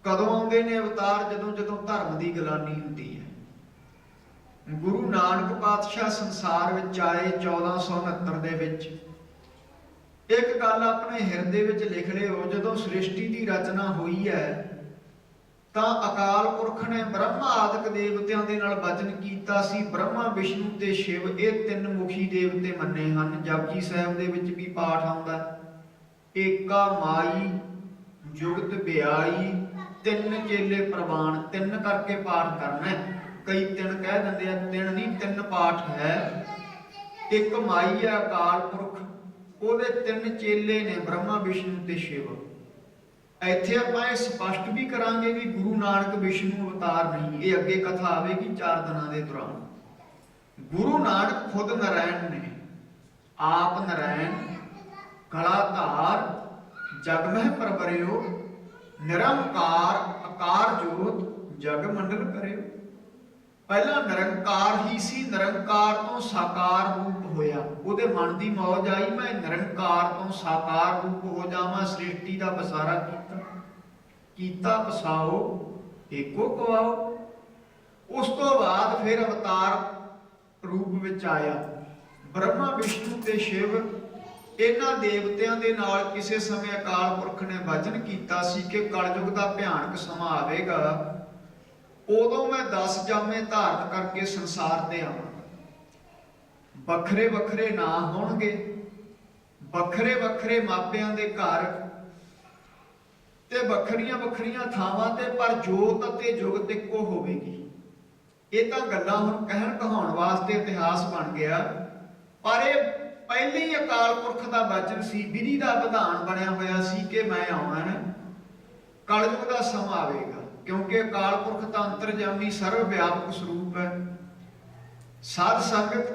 ਕਦੋਂ ਆਉਂਦੇ ਨੇ ਅਵਤਾਰ? ਜਦੋਂ ਜਦੋਂ ਧਰਮ ਦੀ ਗਲਾਨੀ ਹੁੰਦੀ ਹੈ। ਗੁਰੂ ਨਾਨਕ ਪਾਤਸ਼ਾਹ ਸੰਸਾਰ ਵਿੱਚ ਆਏ 1469 ਦੇ ਵਿੱਚ। ਇੱਕ ਗੱਲ ਆਪਣੇ ਹਿਰਦੇ ਵਿੱਚ ਲਿਖ ਲਿਓ, ਜਦੋਂ ਸ੍ਰਿਸ਼ਟੀ ਦੀ ਰਚਨਾ ਹੋਈ ਹੈ ਤਾਂ ਅਕਾਲ ਪੁਰਖ ਨੇ ਬ੍ਰਹਮਾ ਆਦਿਕ ਦੇਵਤਿਆਂ ਦੇ ਨਾਲ ਵਚਨ ਕੀਤਾ ਸੀ। ਬ੍ਰਹਮਾ, ਵਿਸ਼ਨੂੰ ਤੇ ਸ਼ਿਵ, ਇਹ ਤਿੰਨ ਮੁਖੀ ਦੇਵਤੇ ਮੰਨੇ ਹਨ। ਜਪਜੀ ਸਾਹਿਬ ਦੇ ਵਿੱਚ ਵੀ ਪਾਠ ਆਉਂਦਾ, ਏਕਾ ਮਾਈ ਜੁਗਤ ਬਿਆਈ, ਤਿੰਨ ਚੇਲੇ ਪ੍ਰਵਾਨ। ਤਿੰਨ ਕਰਕੇ ਪਾਠ ਕਰਨਾ ਹੈ। ਕਈ ਤਿੰਨ ਕਹਿ ਦਿੰਦੇ ਆ, ਤਿੰਨ ਨਹੀਂ, ਤਿੰਨ ਪਾਠ ਹੈ। ਇੱਕ ਮਾਈ ਹੈ ਅਕਾਲ ਪੁਰਖ, ਉਹਦੇ ਤਿੰਨ ਚੇਲੇ ਨੇ ਬ੍ਰਹਮਾ, ਵਿਸ਼ਨੂੰ ਤੇ ਸ਼ਿਵ। ਇੱਥੇ ਆਪਾਂ ਇਹ ਸਪਸ਼ਟ ਵੀ ਕਰਾਂਗੇ ਵੀ ਗੁਰੂ ਨਾਨਕ ਵਿਸ਼ਨੂੰ ਅਵਤਾਰ ਨਹੀਂ। ਇਹ ਅੱਗੇ ਕਥਾ ਆਵੇਗੀ 4 ਦਿਨਾਂ ਦੇ ਦੌਰਾਨ। ਗੁਰੂ ਨਾਨਕ ਖੁਦ ਨਾਰਾਇਣ ਨੇ, ਆਪ ਨਾਰਾਇਣ, ਗਲਾ ਧਾਰ, ਜਗ ਮਹਿ ਪਰਵਰਿਓ, ਨਿਰੰਕਾਰ ਅਕਾਰ ਜੋਤ, ਜਗ ਮੰਡਲ ਕਰਿਓ। ਪਹਿਲਾਂ ਨਿਰੰਕਾਰ ਹੀ ਸੀ, ਨਿਰੰਕਾਰ ਤੋਂ ਸਾਕਾਰ ਰੂਪ ਹੋਇਆ। ਉਹਦੇ ਮਨ ਦੀ ਮੌਜ ਆਈ, ਮੈਂ ਨਿਰੰਕਾਰ ਤੋਂ ਸਾਕਾਰ ਰੂਪ ਹੋ ਜਾਵਾਂ। ਸ੍ਰਿਸ਼ਟੀ ਦਾ ਵਸਾਰਾ ਕੀਤਾ ਵਸਾਓ, ਏਕੋ ਕਵਾਓ। ਉਸ ਤੋਂ ਬਾਅਦ ਫਿਰ ਅਵਤਾਰ ਰੂਪ ਵਿੱਚ ਆਇਆ। ਬ੍ਰਹਮਾ, ਵਿਸ਼ਨੂੰ ਤੇ ਸ਼ਿਵ, ਇਹਨਾਂ ਦੇਵਤਿਆਂ ਦੇ ਨਾਲ ਕਿਸੇ ਸਮੇਂ ਅਕਾਲ ਪੁਰਖ ਨੇ ਵਚਨ ਕੀਤਾ ਸੀ ਕਿ ਕਲਯੁਗ ਦਾ ਭਿਆਨਕ ਸਮਾਂ ਆਵੇਗਾ, ਉਦੋਂ ਮੈਂ 10 ਜਾਮੇ ਧਾਰਨ ਕਰਕੇ ਸੰਸਾਰ ਤੇ ਆਵਾਂਗਾ। ਵੱਖਰੇ ਵੱਖਰੇ ਨਾਂ ਹੋਣਗੇ, ਵੱਖਰੇ ਵੱਖਰੇ ਮਾਪਿਆਂ ਦੇ ਘਰ ਤੇ ਵੱਖਰੀਆਂ ਵੱਖਰੀਆਂ ਥਾਵਾਂ ਤੇ, ਪਰ ਜੋਤ ਅਤੇ ਜੁਗਤ ਇੱਕੋ ਹੋਵੇਗੀ। ਇਹ ਤਾਂ ਗੱਲਾਂ ਹੁਣ ਕਹਿਣ ਕਹਾਉਣ ਵਾਸਤੇ ਇਤਿਹਾਸ ਬਣ ਗਿਆ, ਪਰ ਇਹ ਪਹਿਲੇ ਹੀ ਅਕਾਲ ਪੁਰਖ ਦਾ ਵਚਨ ਸੀ, ਵਿਧੀ ਦਾ ਵਿਧਾਨ ਬਣਿਆ ਹੋਇਆ ਸੀ ਕਿ ਮੈਂ ਆਉਣਾ ਹੈ, ਕਲਯੁਗ ਦਾ ਸਮਾਂ ਆਵੇਗਾ। ਕਿਉਂਕਿ ਅਕਾਲ ਪੁਰਖ ਤਾਂ ਅੰਤਰਜਾਮੀ ਸਰਵ ਵਿਆਪਕ ਸਰੂਪ ਹੈ। ਸਾਧ ਸੰਗਤ,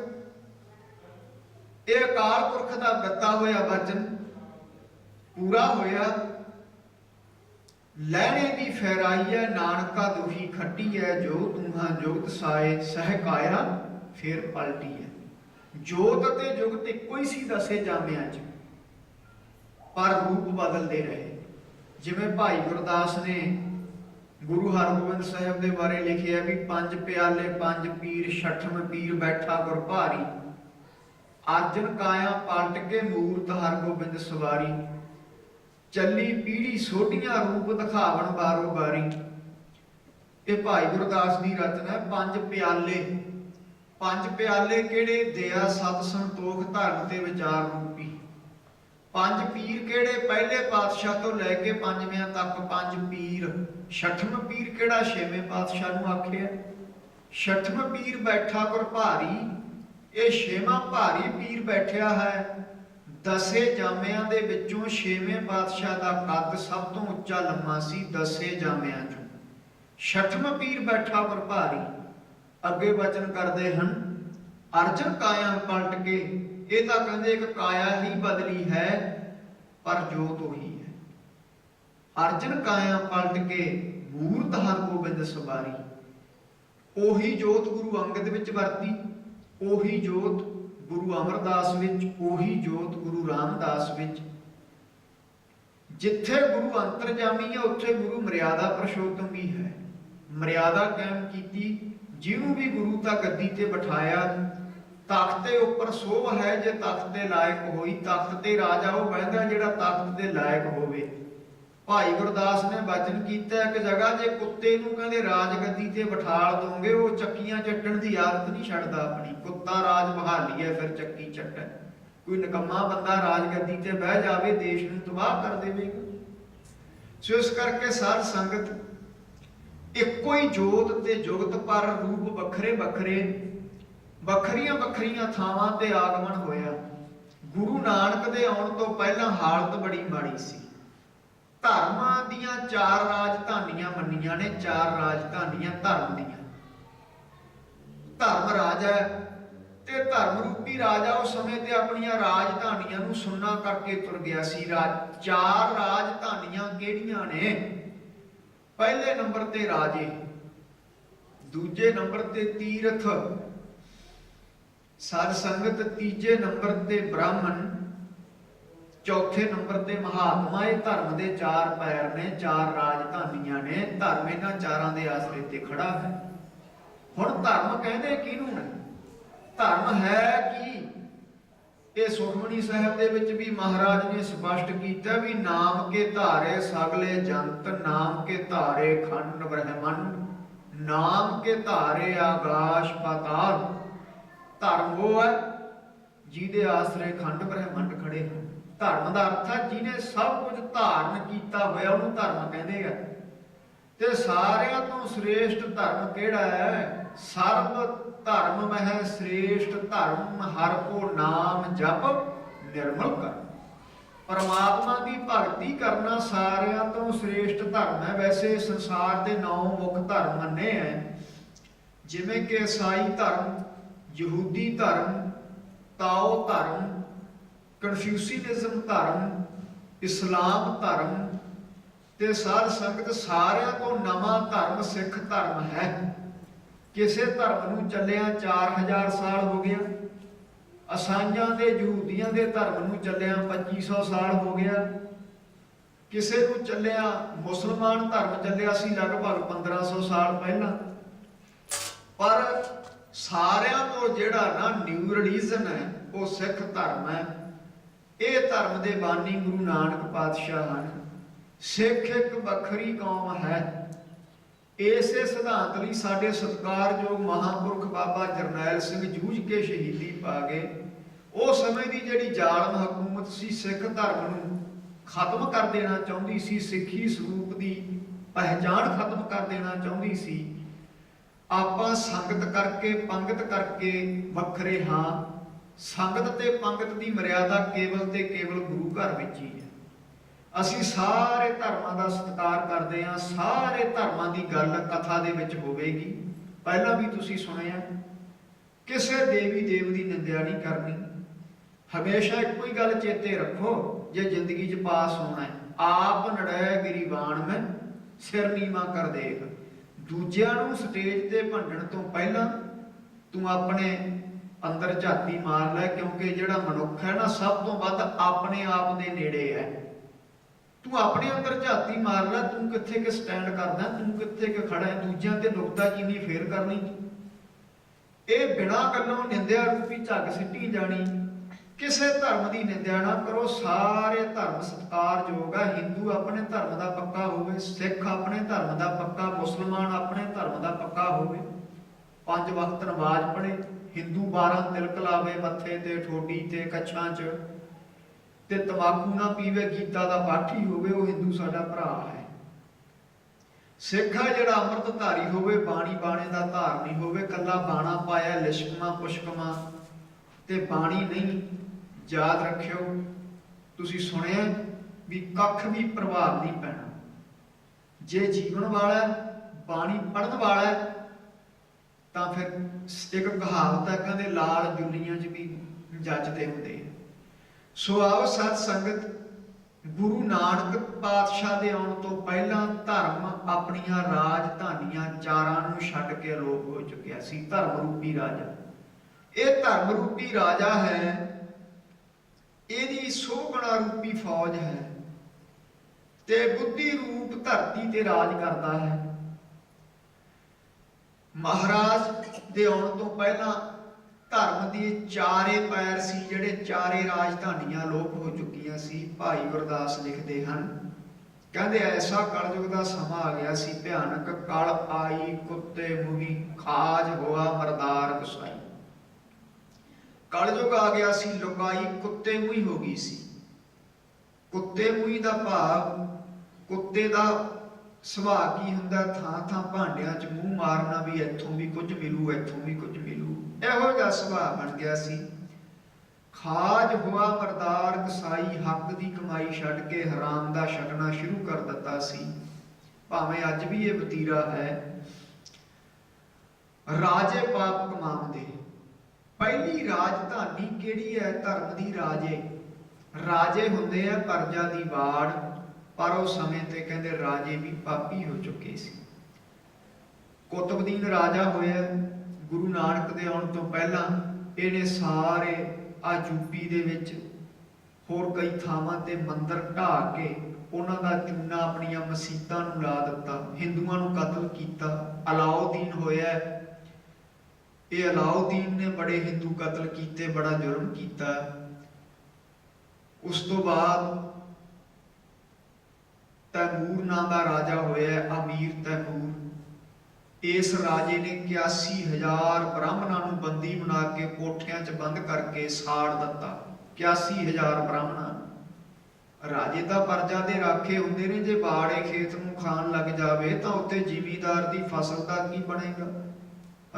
ਇਹ ਅਕਾਲ ਪੁਰਖ ਦਾ ਦਿੱਤਾ ਹੋਇਆ ਵਚਨ ਪੂਰਾ ਹੋਇਆ। ਲੈਣੇ ਦੀ ਫੈਰਾਈ ਹੈ, ਨਾਨਕਾ ਦੁਹੀ ਖੱਟੀ ਹੈ, ਜੋ ਤੂੰਹਾਂ ਜੁਗਤ ਸਾਏ ਸਹਿ ਕਾਇਆ ਫਿਰ ਪਲਟੀ ਹੈ। ਜੋਤ ਅਤੇ ਜੁਗਤ ਇੱਕੋ ਹੀ ਸੀ 10 ਜਾਮਿਆਂ 'ਚ, ਪਰ ਰੂਪ ਬਦਲਦੇ ਰਹੇ। ਜਿਵੇਂ ਭਾਈ ਗੁਰਦਾਸ ਨੇ ਗੁਰੂ ਹਰਗੋਬਿੰਦ ਸਾਹਿਬ ਦੇ ਬਾਰੇ ਲਿਖਿਆ ਵੀ 5 ਪਿਆਲੇ 5 ਪੀਰ, 6ਵੇਂ ਪੀਰ ਬੈਠਾ ਗੁਰ ਭਾਰੀ, ਅਰਜਨ ਕਾਇਆ ਪਲਟ ਕੇ ਮੂਰਤ ਹਰਗੋਬਿੰਦ ਸਵਾਰੀ, ਚੱਲੀ ਪੀੜੀ ਸੋਢੀਆਂ ਰੂਪ ਦਿਖਾਵਣ ਬਾਰੋ ਬਾਰੀ। ਇਹ ਭਾਈ ਗੁਰਦਾਸ ਦੀ ਰਚਨਾ ਹੈ। 5 ਪਿਆਲੇ, 5 ਪਿਆਲੇ ਕਿਹੜੇ? ਦਇਆ, ਸਤ, ਸੰਤੋਖ, ਧਰਮ ਤੇ ਵਿਚਾਰ ਰੂਪੀ। 5 ਪੀਰ ਕਿਹੜੇ? ਪਹਿਲੇ ਪਾਤਸ਼ਾਹ ਤੋਂ ਲੈ ਕੇ 5ਵੇਂ ਤੱਕ 5 ਪੀਰ। 6ਵਾਂ ਪੀਰ ਕਿਹੜਾ? 6ਵੇਂ ਪਾਤਸ਼ਾਹ ਨੂੰ ਆਖਿਆ। 6ਵਾਂ ਪੀਰ ਬੈਠਾ ਗੁਰ ਭਾਰੀ, ਇਹ 6ਵਾਂ ਭਾਰੀ ਪੀਰ ਬੈਠਿਆ ਹੈ। 10 ਜਾਮਿਆਂ ਦੇ ਵਿੱਚੋਂ 6ਵੇਂ ਪਾਤਸ਼ਾਹ ਦਾ ਕੱਦ ਸਭ ਤੋਂ ਉੱਚਾ ਲੰਮਾ ਸੀ 10 ਜਾਮਿਆਂ ਚੋਂ। 6ਵਾਂ ਪੀਰ ਬੈਠਾ ਗੁਰ ਭਾਰੀ। ਅੱਗੇ ਵਚਨ ਕਰਦੇ ਹਨ, ਅਰਜਨ ਕਾਇਆ ਪਲਟ ਕੇ। ਇਹ ਤਾਂ ਕਹਿੰਦੇ ਇੱਕ ਕਾਇਆ ਹੀ ਬਦਲੀ ਹੈ, ਪਰ ਜੋਤ ਉਹੀ ਹੈ। ਅਰਜਨ ਕਾਇਆ ਪਲਟ ਕੇ ਮੂਰਤ ਹਰਗੋਬਿੰਦ ਸਵਾਰੀ। ਉਹੀ ਜੋਤ ਗੁਰੂ ਅੰਗਦ ਵਿੱਚ ਵਰਤੀ, ਉਹੀ ਜੋਤ ਗੁਰੂ ਅਮਰਦਾਸ ਵਿੱਚ, ਉਹੀ ਜੋਤ ਗੁਰੂ ਰਾਮਦਾਸ ਵਿੱਚ। ਜਿੱਥੇ ਗੁਰੂ ਅੰਤਰਜਾਮੀ ਹੈ, ਉੱਥੇ ਗੁਰੂ ਮਰਿਆਦਾ ਪੁਰਸ਼ੋਤਮ ਵੀ ਹੈ। ਮਰਿਆਦਾ ਕਾਇਮ ਕੀਤੀ, ਜਿਹਨੂੰ ਵੀ ਗੁਰੂ ਤਾਂ ਗੱਦੀ ਤੇ ਬਿਠਾਇਆ। ਤਖਤ ਦੇ ਉੱਪਰ ਸੋਭ ਹੈ ਜੇ ਤਖਤ ਦੇ ਲਾਇਕ ਹੋਈ। ਤਖਤ ਤੇ ਰਾਜਾ ਉਹ ਬਹਿੰਦਾ ਜਿਹੜਾ ਤਖਤ ਦੇ ਲਾਇਕ ਹੋਵੇ, ਭਾਈ ਗੁਰਦਾਸ ਨੇ ਬਚਨ ਕੀਤਾ ਇੱਕ ਜਗ੍ਹਾ, ਜੇ ਕੁੱਤੇ ਨੂੰ ਕਹਿੰਦੇ ਰਾਜ ਗੱਦੀ ਤੇ ਬਿਠਾਲ ਦੋਗੇ ਉਹ ਚੱਕੀਆਂ ਚੱਟਣ ਦੀ ਆਦਤ ਨਹੀਂ ਛੱਡਦਾ ਆਪਣੀ। ਕੁੱਤਾ ਰਾਜ ਬਹਾਲੀ ਹੈ ਫਿਰ ਚੱਕੀ ਚੱਟਣ। ਕੋਈ ਨਿਕੰਮਾ ਬੰਦਾ ਰਾਜ ਗੱਦੀ ਤੇ ਬਹਿ ਜਾਵੇ ਦੇਸ਼ ਨੂੰ ਤਬਾਹ ਕਰ ਦੇਵੇਗਾ। ਸੋ ਇਸ ਕਰਕੇ ਸਾਧ ਸੰਗਤ ਇੱਕੋ ਹੀ ਜੋਤ ਤੇ ਜੁਗਤ ਪਰ ਰੂਪ ਵੱਖਰੇ ਵੱਖਰੇ, ਵੱਖਰੀਆਂ ਵੱਖਰੀਆਂ ਥਾਵਾਂ ਤੇ ਆਗਮਨ ਹੋਇਆ। ਗੁਰੂ ਨਾਨਕ ਦੇ ਆਉਣ ਤੋਂ ਪਹਿਲਾਂ ਹਾਲਤ ਬੜੀ ਮਾੜੀ ਸੀ। ਧਰਮਾਂ ਦੀਆਂ 4 ਰਾਜਧਾਨੀਆਂ ਮੰਨੀਆਂ ਨੇ, 4 ਰਾਜਧਾਨੀਆਂ ਧਰਮ ਦੀਆਂ। ਧਰਮ ਰਾਜਾ ਤੇ ਧਰਮ ਰੂਪੀ ਰਾਜਾ ਉਸ ਸਮੇਂ ਤੇ ਆਪਣੀਆਂ ਰਾਜਧਾਨੀਆਂ ਨੂੰ ਸੁੰਨਾ ਕਰਕੇ ਤੁਰ ਗਿਆ ਸੀ। 4 ਰਾਜਧਾਨੀਆਂ ਕਿਹੜੀਆਂ ਨੇ? ਪਹਿਲੇ ਨੰਬਰ ਤੇ ਰਾਜੇ, ਦੂਜੇ ਨੰਬਰ ਤੇ ਤੀਰਥ ਸਾਧ ਸੰਗਤ, ਤੀਜੇ ਨੰਬਰ ਤੇ ਬ੍ਰਾਹਮਣ, ਚੌਥੇ ਨੰਬਰ ਤੇ ਮਹਾਤਮਾ। ਇਹ ਧਰਮ ਦੇ 4 ਪੈਰ ਨੇ, 4 ਰਾਜਧਾਨੀਆਂ ਨੇ। ਧਰਮ ਇਹਨਾਂ 4ਾਂ ਦੇ ਆਸਰੇ ਤੇ ਖੜਾ ਹੈ। ਹੁਣ ਧਰਮ ਕਹਿੰਦੇ ਕਿਹਨੂੰ ਨੇ? ਧਰਮ ਹੈ ਕੀ? ਇਹ ਸੁਖਮਨੀ ਸਾਹਿਬ ਦੇ ਵਿੱਚ ਵੀ ਮਹਾਰਾਜ ਨੇ ਸਪਸ਼ਟ ਕੀਤਾ ਵੀ ਨਾਮ ਕੇ ਧਾਰੇ ਸਗਲੇ ਜੰਤ, ਨਾਮ ਕੇ ਧਾਰੇ ਖੰਡ ਬ੍ਰਹਮੰਡ, ਨਾਮ ਕੇ ਧਾਰੇ ਆਕਾਸ਼ ਪਾਤਾਲ। ਧਰਮ ਉਹ ਹੈ ਜਿਹਦੇ ਆਸਰੇ ਖੰਡ ਬ੍ਰਹਮੰਡ ਖੜੇ ਹਨ। ਧਰਮ ਦਾ ਅਰਥ ਹੈ ਜਿਹਨੇ ਸਭ ਕੁਝ ਧਾਰਨ ਕੀਤਾ ਹੋਇਆ ਉਹਨੂੰ ਧਰਮ ਕਹਿੰਦੇ ਆ। ਤੇ ਸਾਰਿਆਂ ਤੋਂ ਸ੍ਰੇਸ਼ਟ ਧਰਮ ਕਿਹੜਾ ਹੈ? ਸਰਬ ਧਰਮ ਮਹਿ ਸ੍ਰੇਸ਼ਟ ਧਰਮ, ਹਰਿ ਕੋ ਨਾਮ ਜਪ ਨਿਰਮਲ ਕਰ। ਪਰਮਾਤਮਾ ਦੀ ਭਗਤੀ ਕਰਨਾ ਸਾਰਿਆਂ ਤੋਂ ਸ੍ਰੇਸ਼ਟ ਧਰਮ ਹੈ। ਵੈਸੇ ਸੰਸਾਰ ਦੇ 9 ਮੁੱਖ ਧਰਮ ਮੰਨੇ ਹੈ, ਜਿਵੇਂ ਕਿ ਈਸਾਈ ਧਰਮ, ਯਹੂਦੀ ਧਰਮ, ਤਾਓ ਧਰਮ, ਕਨਫਿਊਸ਼ੀਅਨਿਜ਼ਮ ਧਰਮ, ਇਸਲਾਮ ਧਰਮ, ਤੇ ਸਾਧ ਸੰਗਤ ਸਾਰਿਆਂ ਤੋਂ ਨਵਾਂ ਧਰਮ ਸਿੱਖ ਧਰਮ ਹੈ। ਕਿਸੇ ਧਰਮ ਨੂੰ ਚੱਲਿਆ 4000 ਸਾਲ ਹੋ ਗਿਆ, ਈਸਾਈਆਂ ਦੇ ਯਹੂਦੀਆਂ ਦੇ ਧਰਮ ਨੂੰ ਚੱਲਿਆ 2500 ਸਾਲ ਹੋ ਗਿਆ, ਕਿਸੇ ਨੂੰ ਚੱਲਿਆ ਮੁਸਲਮਾਨ ਧਰਮ ਚੱਲਿਆ ਸੀ ਲਗਭਗ 1500 ਸਾਲ ਪਹਿਲਾਂ। ਪਰ ਸਾਰਿਆਂ ਤੋਂ ਜਿਹੜਾ ਨਾ ਨਿਊ ਰਿਲੀਜਨ ਹੈ ਉਹ ਸਿੱਖ ਧਰਮ ਹੈ। ਇਹ ਧਰਮ ਦੇ ਬਾਨੀ ਗੁਰੂ ਨਾਨਕ ਪਾਤਸ਼ਾਹ ਹਨ। ਸਿੱਖ ਇੱਕ ਵੱਖਰੀ ਕੌਮ ਹੈ। ਇਸੇ ਸਿਧਾਂਤ ਲਈ ਸਾਡੇ ਸਤਿਕਾਰਯੋਗ ਮਹਾਂਪੁਰਖ ਬਾਬਾ ਜਰਨੈਲ ਸਿੰਘ ਜੂਝ ਕੇ ਸ਼ਹੀਦੀ ਪਾ ਗਏ। ਉਸ ਸਮੇਂ ਦੀ ਜਿਹੜੀ ਜ਼ਾਲਮ ਹਕੂਮਤ ਸੀ ਸਿੱਖ ਧਰਮ ਨੂੰ ਖਤਮ ਕਰ ਦੇਣਾ ਚਾਹੁੰਦੀ ਸੀ, ਸਿੱਖੀ ਸਰੂਪ ਦੀ ਪਹਿਚਾਣ ਖਤਮ ਕਰ ਦੇਣਾ ਚਾਹੁੰਦੀ ਸੀ। ਆਪਾਂ ਸੰਗਤ ਕਰਕੇ ਪੰਗਤ ਕਰਕੇ ਵੱਖਰੇ ਹਾਂ। ਸੰਗਤ ਤੇ ਪੰਗਤ ਦੀ ਮਰਿਆਦਾ ਕੇਵਲ ਤੇ ਕੇਵਲ ਗੁਰੂ ਘਰ ਵਿੱਚ ਹੀ ਹੈ। ਅਸੀਂ ਸਾਰੇ ਧਰਮਾਂ ਦਾ ਸਤਿਕਾਰ ਕਰਦੇ ਹਾਂ। ਸਾਰੇ ਧਰਮਾਂ ਦੀ ਗੱਲ ਕਥਾ ਦੇ ਵਿੱਚ ਹੋਵੇਗੀ। ਪਹਿਲਾਂ ਵੀ ਤੁਸੀਂ ਸੁਣਿਆ, ਕਿਸੇ ਦੇਵੀ ਦੇਵ ਦੀ ਨਿੰਦਿਆ ਨਹੀਂ ਕਰਨੀ। ਹਮੇਸ਼ਾ ਇੱਕੋ ਹੀ ਗੱਲ ਚੇਤੇ ਰੱਖੋ, ਜੇ ਜ਼ਿੰਦਗੀ 'ਚ ਪਾਸ ਹੋਣਾ ਹੈ, ਆਪ ਨੜੈ ਗਿਰੀਵਾਨ ਮੈਂ ਸਿਰ ਨੀਵਾਂ ਕਰ ਦੇਖ। ਦੂਜਿਆਂ ਨੂੰ ਸਟੇਜ ਤੇ ਭੰਡਣ ਤੋਂ ਪਹਿਲਾਂ ਤੂੰ ਆਪਣੇ ਅੰਦਰ ਝਾਤੀ ਮਾਰ ਲੈ, ਕਿਉਂਕਿ ਜਿਹੜਾ ਮਨੁੱਖ ਹੈ ਨਾ ਸਭ ਤੋਂ ਵੱਧ ਆਪਣੇ ਆਪ ਦੇ ਨੇੜੇ ਹੈ। ਤੂੰ ਆਪਣੇ ਅੰਦਰ ਝਾਤੀ ਮਾਰ ਲੈ, ਤੂੰ ਕਿੱਥੇ ਕਿ ਸਟੈਂਡ ਕਰਦਾ, ਤੂੰ ਕਿੱਥੇ ਕਿ ਖੜਾ ਹੈ। ਦੂਜਿਆਂ ਤੇ ਨੁਕਤਾਚੀਨੀ ਫੇਰ ਕਰਨੀ, ਇਹ ਬਿਨਾਂ ਗੱਲੋਂ ਨਿੰਦਿਆ ਰੂਪੀ ਝੱਗ ਸਿੱਟੀ ਜਾਣੀ। ਕਿਸੇ ਧਰਮ ਦੀ ਨਿੰਦਿਆ ਨਾ ਕਰੋ। ਸਾਰੇ ਧਰਮ ਸਤਿਕਾਰਯੋਗ ਹੈ। ਹਿੰਦੂ ਆਪਣੇ ਧਰਮ ਦਾ ਪੱਕਾ ਹੋਵੇ, ਸਿੱਖ ਆਪਣੇ ਧਰਮ ਦਾ ਪੱਕਾ, ਮੁਸਲਮਾਨ ਆਪਣੇ ਧਰਮ ਦਾ ਪੱਕਾ ਹੋਵੇ, 5 ਵਕਤ ਨਮਾਜ਼ ਪੜ੍ਹੇ, ਹਿੰਦੂ 12 ਤਿਲਕ ਲਾਵੇ ਮੱਥੇ ਤੇ, ਠੋਡੀ ਤੇ, ਕੱਛਾਂ 'ਚ, ਤੇ ਤਮਾਕੂ ਨਾ ਪੀਵੇ, ਗੀਤਾ ਦਾ ਪਾਠੀ ਹੋਵੇ, ਉਹ ਹਿੰਦੂ ਸਾਡਾ ਭਰਾ ਹੈ। ਸਿੱਖ ਹੈ ਜਿਹੜਾ ਅੰਮ੍ਰਿਤਧਾਰੀ ਹੋਵੇ, ਬਾਣੀ ਬਾਣੇ ਦਾ ਧਾਰਨੀ ਹੋਵੇ, ਕੱਲਾ ਬਾਣਾ ਪਾਇਆ ਲਿਸ਼ਕਮਾ ਪੁਸ਼ਕਮਾ ਤੇ ਬਾਣੀ ਨਹੀਂ। ਯਾਦ ਰੱਖਿਓ, ਤੁਸੀਂ ਸੁਣਿਆ ਵੀ ਕੱਖ ਵੀ ਪ੍ਰਭਾਵ ਨਹੀਂ ਪੈਣਾ। ਜੇ ਜੀਵਨ ਵਾਲਾ ਬਾਣੀ ਪੜ੍ਹਨ ਵਾਲਾ ਤਾਂ ਫਿਰ ਇੱਕ ਕਹਾਵਤ ਹੈ, ਕਹਿੰਦੇ ਲਾਲ ਜੁੱਲੀਆਂ 'ਚ ਵੀ ਜੱਜਦੇ ਹੁੰਦੇ। ਸੋ ਆਓ ਸਤ ਸੰਗਤ, ਗੁਰੂ ਨਾਨਕ ਪਾਤਸ਼ਾਹ ਦੇ ਆਉਣ ਤੋਂ ਪਹਿਲਾਂ ਧਰਮ ਆਪਣੀਆਂ ਰਾਜਧਾਨੀਆਂ 4 ਨੂੰ ਛੱਡ ਕੇ ਅਲੋਪ ਹੋ ਚੁੱਕਿਆ ਸੀ। ਧਰਮ ਰੂਪੀ ਰਾਜਾ, ਇਹ ਧਰਮ ਰੂਪੀ ਰਾਜਾ ਹੈ। ਇਹਦੀ ਸੋਹਣਾ ਰੂਪੀ ਫੌਜ ਹੈ ਤੇ ਬੁੱਧੀ ਰੂਪ ਧਰਤੀ ਤੇ ਰਾਜ ਕਰਦਾ ਹੈ। ਮਹਾਰਾਜ ਦੇ ਆਉਣ ਤੋਂ ਪਹਿਲਾਂ ਧਰਮ ਦੇ 4 ਪੈਰ ਸੀ, ਜਿਹੜੇ 4 ਰਾਜਧਾਨੀਆਂ ਲੋਪ ਹੋ ਚੁੱਕੀਆਂ ਸੀ। ਭਾਈ ਗੁਰਦਾਸ ਲਿਖਦੇ ਹਨ, ਕਹਿੰਦੇ ਐਸਾ ਕਲਯੁਗ ਦਾ ਸਮਾਂ ਆ ਗਿਆ ਸੀ ਭਿਆਨਕ। ਕਲ ਆਈ ਕੁੱਤੇ ਮੁਹੀ, ਖਾਜ ਹੋਆ ਮਰਦਾਰ ਕਸਾਈ। ਕਲਯੁਗ ਆ ਗਿਆ ਸੀ, ਲੁਕਾਈ ਕੁੱਤੇ ਮੂੰਹ ਹੋ ਗਈ ਸੀ। ਕੁੱਤੇ ਮੂੰਹ ਦਾ ਭਾਵ, ਕੁੱਤੇ ਦਾ ਸੁਭਾਅ ਕੀ ਹੁੰਦਾ? ਥਾਂ ਥਾਂ ਭਾਂਡਿਆਂ 'ਚ ਮੂੰਹ ਮਾਰਨਾ, ਵੀ ਇੱਥੋਂ ਵੀ ਕੁਝ ਮਿਲੂ, ਇੱਥੋਂ ਵੀ ਕੁਝ ਮਿਲੂ, ਇਹੋ ਜਿਹਾ ਸੁਭਾਅ ਬਣ ਗਿਆ ਸੀ। ਖਾਜ ਹੋਆ ਮਰਦਾਰ ਕਸਾਈ, ਹੱਕ ਦੀ ਕਮਾਈ ਛੱਡ ਕੇ ਹਰਾਮ ਦਾ ਛਕਣਾ ਸ਼ੁਰੂ ਕਰ ਦਿੱਤਾ ਸੀ। ਭਾਵੇਂ ਅੱਜ ਵੀ ਇਹ ਵਤੀਰਾ ਹੈ। ਰਾਜੇ ਪਾਪ ਕਮਾਉਂਦੇ। ਪਹਿਲੀ ਰਾਜਧਾਨੀ ਕਿਹੜੀ ਹੈ? ਧਰਮ ਦੀ ਰਾਜੇ। ਰਾਜੇ ਹੁੰਦੇ ਆ ਪ੍ਰਜਾ ਦੀ ਵਾੜ, ਪਰ ਉਸ ਸਮੇਂ ਤੇ ਕਹਿੰਦੇ ਰਾਜੇ ਵੀ ਪਾਪੀ ਹੋ ਚੁੱਕੇ ਸੀ। ਕੁਤਬਦੀਨ ਰਾਜਾ ਹੋਇਆ ਗੁਰੂ ਨਾਨਕ ਦੇ ਆਉਣ ਤੋਂ ਪਹਿਲਾਂ। ਇਹਨੇ ਸਾਰੇ ਆ ਯੂਪੀ ਦੇ ਵਿੱਚ ਹੋਰ ਕਈ ਥਾਵਾਂ ਤੇ ਮੰਦਿਰ ਢਾਹ ਕੇ ਉਹਨਾਂ ਦਾ ਚੂਨਾ ਆਪਣੀਆਂ ਮਸੀਤਾਂ ਨੂੰ ਲਾ ਦਿੱਤਾ, ਹਿੰਦੂਆਂ ਨੂੰ ਕਤਲ ਕੀਤਾ। ਅਲਾਉਦੀਨ ਹੋਇਆ, ਇਹ ਅਲਾਉਦੀਨ ਨੇ ਬੜੇ ਹਿੰਦੂ ਕਤਲ ਕੀਤੇ, ਬੜਾ ਜ਼ੁਲਮ ਕੀਤਾ। ਉਸ ਤੋਂ ਬਾਅਦ ਤੈਮੂਰ ਨਾਂ ਦਾ ਰਾਜਾ ਹੋਇਆ, ਅਮੀਰ ਤੈਮੂਰ। ਇਸ ਰਾਜੇ ਨੇ 81,000 ਬ੍ਰਾਹਮਣਾਂ ਨੂੰ ਬੰਦੀ ਬਣਾ ਕੇ ਕੋਠਿਆਂ 'ਚ ਬੰਦ ਕਰਕੇ ਸਾੜ ਦਿੱਤਾ। 81,000 ਬ੍ਰਾਹਮਣਾਂ। ਰਾਜੇ ਤਾਂ ਪ੍ਰਜਾ ਦੇ ਰਾਖੇ ਹੁੰਦੇ ਨੇ, ਜੇ ਬਾੜੇ ਖੇਤ ਨੂੰ ਖਾਣ ਲੱਗ ਜਾਵੇ ਤਾਂ ਉੱਤੇ ਜ਼ਿਮੀਂਦਾਰ ਦੀ ਫਸਲ ਦਾ ਕੀ ਬਣੇਗਾ?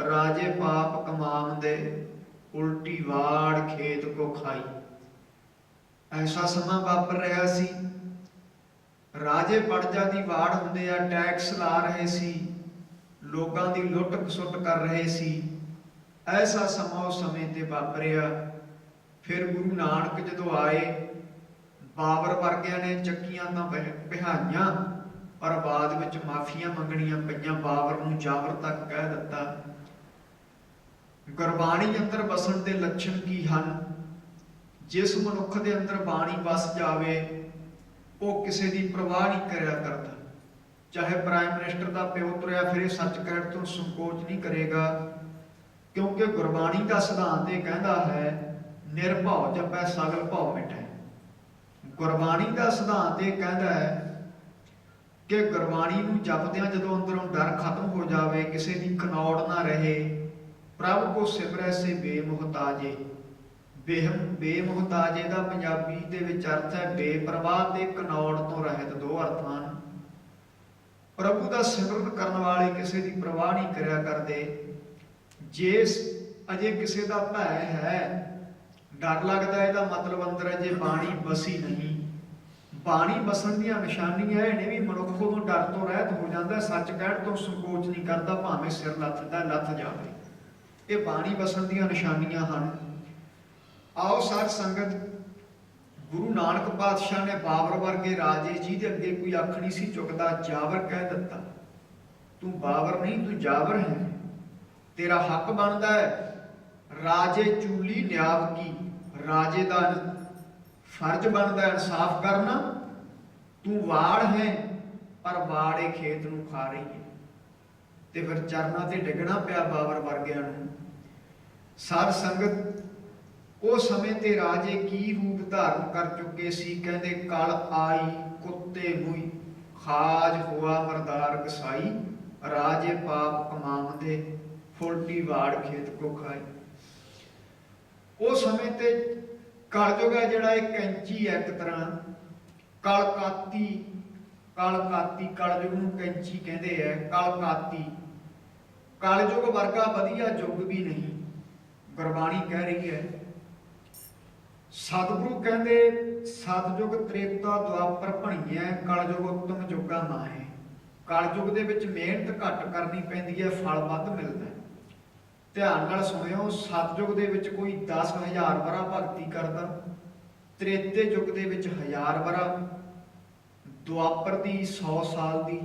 ਰਾਜੇ ਪਾਪ ਕਮਾਉਂਦੇ, ਉਲਟੀ ਵਾੜ ਖੇਤ ਕੋ ਖਾਈ। ਐਸਾ ਸਮਾਂ ਵਾਪਰ ਰਿਹਾ ਸੀ। ਰਾਜੇ ਪ੍ਰਜਾ ਦੀ ਵਾੜ ਹੁੰਦੇ ਆ, ਟੈਕਸ ਲਾ ਰਹੇ ਸੀ, ਲੋਕਾਂ ਦੀ ਲੁੱਟ ਖਸੁੱਟ ਕਰ ਰਹੇ ਸੀ। ਐਸਾ ਸਮਾਂ ਉਸ ਸਮੇਂ ਤੇ ਵਾਪਰਿਆ। ਫਿਰ ਗੁਰੂ ਨਾਨਕ ਜਦੋਂ ਆਏ, ਬਾਬਰ ਵਰਗਿਆਂ ਨੇ ਚੱਕੀਆਂ ਤਾਂ ਬਿਹਾਈਆਂ, ਪਰ ਬਾਅਦ ਵਿੱਚ ਮਾਫੀਆਂ ਮੰਗਣੀਆਂ ਪਈਆਂ। ਬਾਬਰ ਨੂੰ ਜਾਬਰ ਤੱਕ ਕਹਿ ਦਿੱਤਾ। ਗੁਰਬਾਣੀ ਅੰਦਰ ਵਸਣ ਦੇ ਲੱਛਣ ਕੀ ਹਨ? ਜਿਸ ਮਨੁੱਖ ਦੇ ਅੰਦਰ ਬਾਣੀ ਵਸ ਜਾਵੇ, ਉਹ ਕਿਸੇ ਦੀ ਪਰਵਾਹ ਨਹੀਂ ਕਰਿਆ ਕਰਦਾ। ਚਾਹੇ ਪ੍ਰਾਈਮ ਮਿਨਿਸਟਰ ਦਾ ਪਿਓ ਤੁਰਿਆ ਫਿਰੇ, ਸੱਚ ਕਹਿਣ ਤੋਂ ਸੰਕੋਚ ਨਹੀਂ ਕਰੇਗਾ, ਕਿਉਂਕਿ ਗੁਰਬਾਣੀ ਦਾ ਸਿਧਾਂਤ ਇਹ ਕਹਿੰਦਾ ਹੈ, ਨਿਰਭਉ ਜਪੈ ਸਗਲ ਭਉ ਮਿਟੈ। ਗੁਰਬਾਣੀ ਦਾ ਸਿਧਾਂਤ ਇਹ ਕਹਿੰਦਾ ਹੈ ਕਿ ਗੁਰਬਾਣੀ ਨੂੰ ਜਪਦਿਆਂ ਜਦੋਂ ਅੰਦਰੋਂ ਡਰ ਖਤਮ ਹੋ ਜਾਵੇ, ਕਿਸੇ ਦੀ ਕਨੌੜ ਨਾ ਰਹੇ, ਪ੍ਰਭ ਕੋ ਸਿਮਰੈ ਸੇ ਬੇਮੁਹਤਾਜੇ। ਬੇਮੁਹਤਾਜੇ ਦਾ ਪੰਜਾਬੀ ਦੇ ਵਿੱਚ ਅਰਥ ਹੈ ਬੇਪਰਵਾਹ ਤੇ ਕਨੌੜ ਤੋਂ ਰਹਿਤ। ਦੋ ਅਰਥ ਹਨ। ਪ੍ਰਭੂ ਦਾ ਸਿਮਰਨ ਕਰਨ ਵਾਲੇ ਕਿਸੇ ਦੀ ਪਰਵਾਹ ਨਹੀਂ ਕਰਿਆ ਕਰਦੇ। ਜੇ ਅਜੇ ਕਿਸੇ ਦਾ ਭੈ ਹੈ, ਡਰ ਲੱਗਦਾ, ਇਹਦਾ ਮਤਲਬ ਅੰਦਰ ਅਜੇ ਬਾਣੀ ਵਸੀ ਨਹੀਂ। ਬਾਣੀ ਵਸਣ ਦੀਆਂ ਨਿਸ਼ਾਨੀਆਂ ਇਹ ਨੇ ਵੀ ਮਨੁੱਖ ਉਦੋਂ ਡਰ ਤੋਂ ਰਹਿਤ ਹੋ ਜਾਂਦਾ, ਸੱਚ ਕਹਿਣ ਤੋਂ ਸੰਕੋਚ ਨਹੀਂ ਕਰਦਾ, ਭਾਵੇਂ ਸਿਰ ਲੱਥ ਜਾਵੇ। ਇਹ ਬਾਣੀ ਵਸਣ ਦੀਆਂ ਨਿਸ਼ਾਨੀਆਂ ਹਨ। ਆਓ ਸਾਧ ਸੰਗਤ, ਗੁਰੂ ਨਾਨਕ ਪਾਤਸ਼ਾਹ ਨੇ ਬਾਬਰ ਵਰਗੇ ਰਾਜੇ ਜਿਹਦੇ ਅੱਗੇ ਕੋਈ ਅੱਖ ਨਹੀਂ ਸੀ ਚੁੱਕਦਾ, ਜਾਬਰ ਕਹਿ ਦਿੱਤਾ। ਤੂੰ ਬਾਬਰ ਨਹੀਂ, ਤੂੰ ਜਾਬਰ ਹੈ। ਤੇਰਾ ਹੱਕ ਬਣਦਾ ਹੈ ਰਾਜੇ ਚੂਲੀ ਨਿਆਬ ਕੀ। ਰਾਜੇ ਦਾ ਫਰਜ਼ ਬਣਦਾ ਇਨਸਾਫ ਕਰਨਾ। ਤੂੰ ਵਾੜ ਹੈ, ਪਰ ਵਾੜੇ ਖੇਤ ਨੂੰ ਖਾ ਰਹੀ ਹੈ। ਤੇ ਫਿਰ ਚਰਨਾਂ ਤੇ ਡਿੱਗਣਾ ਪਿਆ ਬਾਬਰ ਵਰਗਿਆਂ ਨੂੰ। ਸਾਧ ਸੰਗਤ, ਉਸ ਸਮੇਂ ਤੇ ਰਾਜੇ ਕੀ ਰੂਪ ਧਾਰਨ ਕਰ ਚੁੱਕੇ ਸੀ? ਕਹਿੰਦੇ ਕਲ ਆਈ ਕੁੱਤੇ ਮੂੰਹ, ਖਾਜ ਹੋਆ ਮਰਦਾਰ ਕਸਾਈ। ਰਾਜੇ ਪਾਪ ਕਮਾਉਂਦੇ, ਫੁਲਟੀ ਵਾੜ ਖੇਤ ਕੋ ਖਾਈ। ਉਸ ਸਮੇਂ ਤੇ ਕਲਯੁਗ ਹੈ ਜਿਹੜਾ, ਇਹ ਕੈਂਚੀ ਹੈ ਇੱਕ ਤਰ੍ਹਾਂ। ਕਲਕਾਤੀ ਕਲਯੁਗ ਨੂੰ ਕੈਂਚੀ ਕਹਿੰਦੇ ਹੈ। ਕਲਕਾਤੀ ਕਲਯੁਗ ਵਰਗਾ ਵਧੀਆ ਯੁੱਗ ਵੀ ਨਹੀਂ, ਗੁਰਬਾਣੀ ਕਹਿ ਰਹੀ ਹੈ। ਸਤਿਗੁਰੂ ਕਹਿੰਦੇ ਸਤਿਯੁਗ ਤ੍ਰੇਤਾ ਦੁਆਪਰ ਭਣੀਐ, ਕਲਯੁਗ ਉੱਤਮ ਯੁੱਗਾ ਮਾਹੇ। ਕਲਯੁਗ ਦੇ ਵਿੱਚ ਮਿਹਨਤ ਘੱਟ ਕਰਨੀ ਪੈਂਦੀ ਹੈ, ਫਲ ਵੱਧ ਮਿਲਦਾ। ਧਿਆਨ ਨਾਲ ਸੁਣਿਓ, ਸਤਿਯੁਗ ਦੇ ਵਿੱਚ ਕੋਈ 10,000 ਵਰਾ ਭਗਤੀ ਕਰਦਾ, ਤ੍ਰੇਤੇ ਯੁੱਗ ਦੇ ਵਿੱਚ 1000 ਵਰਾ, ਦੁਆਪਰ ਦੀ 100 ਸਾਲ ਦੀ,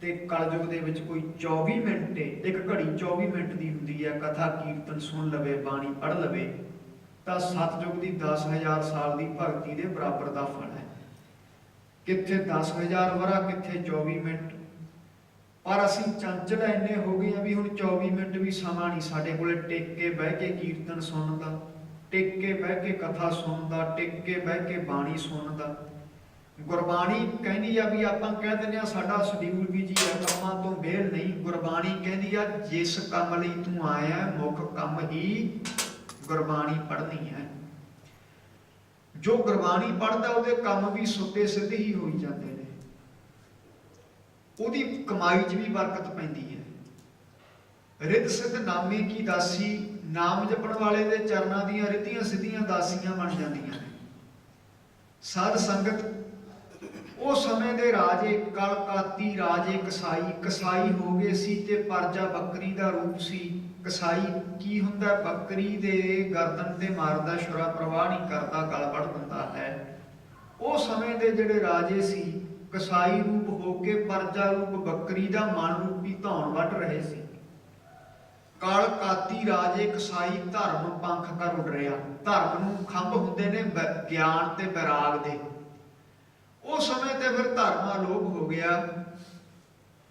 ਤੇ ਕਲਯੁਗ ਦੇ ਵਿੱਚ ਕੋਈ 24 ਮਿੰਟ। ਇੱਕ ਘੜੀ 24 ਮਿੰਟ ਦੀ ਹੁੰਦੀ ਹੈ। ਕਥਾ ਕੀਰਤਨ ਸੁਣ ਲਵੇ, ਬਾਣੀ ਪੜ੍ਹ ਲਵੇ, ਤਾਂ ਸਤਿਯੁਗ ਦੀ 10,000 ਸਾਲ ਦੀ ਭਗਤੀ ਦੇ ਬਰਾਬਰ ਦਾ ਫਲ ਹੈ। ਕਿੱਥੇ 10,000 ਵਰਾ, ਕਿੱਥੇ 24 ਮਿੰਟ। ਪਰ ਅਸੀਂ ਚੰਚਲ ਇੰਨੇ ਹੋ ਗਏ ਆ ਵੀ ਹੁਣ 24 ਮਿੰਟ ਵੀ ਸਮਾਂ ਨਹੀਂ ਸਾਡੇ ਕੋਲੇ ਟਿਕ ਕੇ ਬਹਿ ਕੇ ਕੀਰਤਨ ਸੁਣਨ ਦਾ, ਟਿਕ ਕੇ ਬਹਿ ਕੇ ਕਥਾ ਸੁਣਨ ਦਾ, ਟਿਕ ਕੇ ਬਹਿ ਕੇ ਬਾਣੀ ਸੁਣਨ ਦਾ। ਗੁਰਬਾਣੀ ਕਹਿੰਦੀ ਆ ਵੀ ਆਪਾਂ ਕਹਿ ਦਿੰਦੇ ਆ ਸਾਡਾ ਸ਼ਡਿਊਲ ਵੀ ਜੀ ਹੈ, ਕੰਮਾਂ ਤੋਂ ਵਿਹਲ ਨਹੀਂ। ਗੁਰਬਾਣੀ ਕਹਿੰਦੀ ਆ ਜਿਸ ਕੰਮ ਲਈ ਤੂੰ ਆਇਆ ਮੁੱਖ ਕੰਮ ਹੀ ਗੁਰਬਾਣੀ ਪੜ੍ਹਨੀ ਹੈ। ਜੋ ਗੁਰਬਾਣੀ ਪੜ੍ਹਦਾ ਉਹਦੇ ਕੰਮ ਵੀ ਸੁੱਤੇ ਸਿੱਧੇ ਹੀ ਹੋਈ ਜਾਂਦੇ ਨੇ, ਉਹਦੀ ਕਮਾਈ 'ਚ ਵੀ ਬਰਕਤ ਪੈਂਦੀ ਹੈ। ਰਿੱਧ ਸਿੱਧ ਨਾਮੇ ਕੀ ਦਾਸੀ, ਨਾਮ ਜਪਣ ਵਾਲੇ ਦੇ ਚਰਨਾਂ ਦੀਆਂ ਰਿੱਧੀਆਂ ਸਿੱਧੀਆਂ ਦਾਸੀਆਂ ਬਣ ਜਾਂਦੀਆਂ ਨੇ। ਸਾਧ ਸੰਗਤ ਉਸ ਸਮੇਂ ਦੇ ਰਾਜੇ ਕਲਕਾਤੀ ਰਾਜੇ ਕਸਾਈ ਹੋ ਗਏ ਸੀ ਤੇ ਪਰਜਾ ਬੱਕਰੀ ਦਾ ਰੂਪ ਸੀ। ਕਸਾਈ ਕੀ ਹੁੰਦਾ? ਬੱਕਰੀ ਦੇ ਗਰਦਨ ਤੇ ਮਾਰਦਾ, ਛੁਰਾ ਪ੍ਰਵਾਹ ਨਹੀਂ ਕਰਦਾ, ਗਲ ਵੱਢ ਦਿੰਦਾ ਹੈ। ਉਹ ਸਮੇਂ ਦੇ ਜਿਹੜੇ ਰਾਜੇ ਸੀ ਕਸਾਈ ਰੂਪ ਹੋ ਕੇ ਪਰਜਾ ਰੂਪ ਬੱਕਰੀ ਦਾ ਮਨ ਰੂਪੀ ਧੌਣ ਵੱਢ ਰਹੇ ਸੀ। ਕਲਕਾਤੀ ਰਾਜੇ ਕਸਾਈ ਧਰਮ ਪੰਖ ਕਰ ਉਡਰਿਆ। ਧਰਮ ਨੂੰ ਖੰਭ ਹੁੰਦੇ ਨੇ ਗਿਆਨ ਤੇ ਵਿਰਾਗ ਦੇ। ਉਸ ਸਮੇਂ ਤੇ ਫਿਰ ਧਰਮ ਅਲੋਪ ਹੋ ਗਿਆ।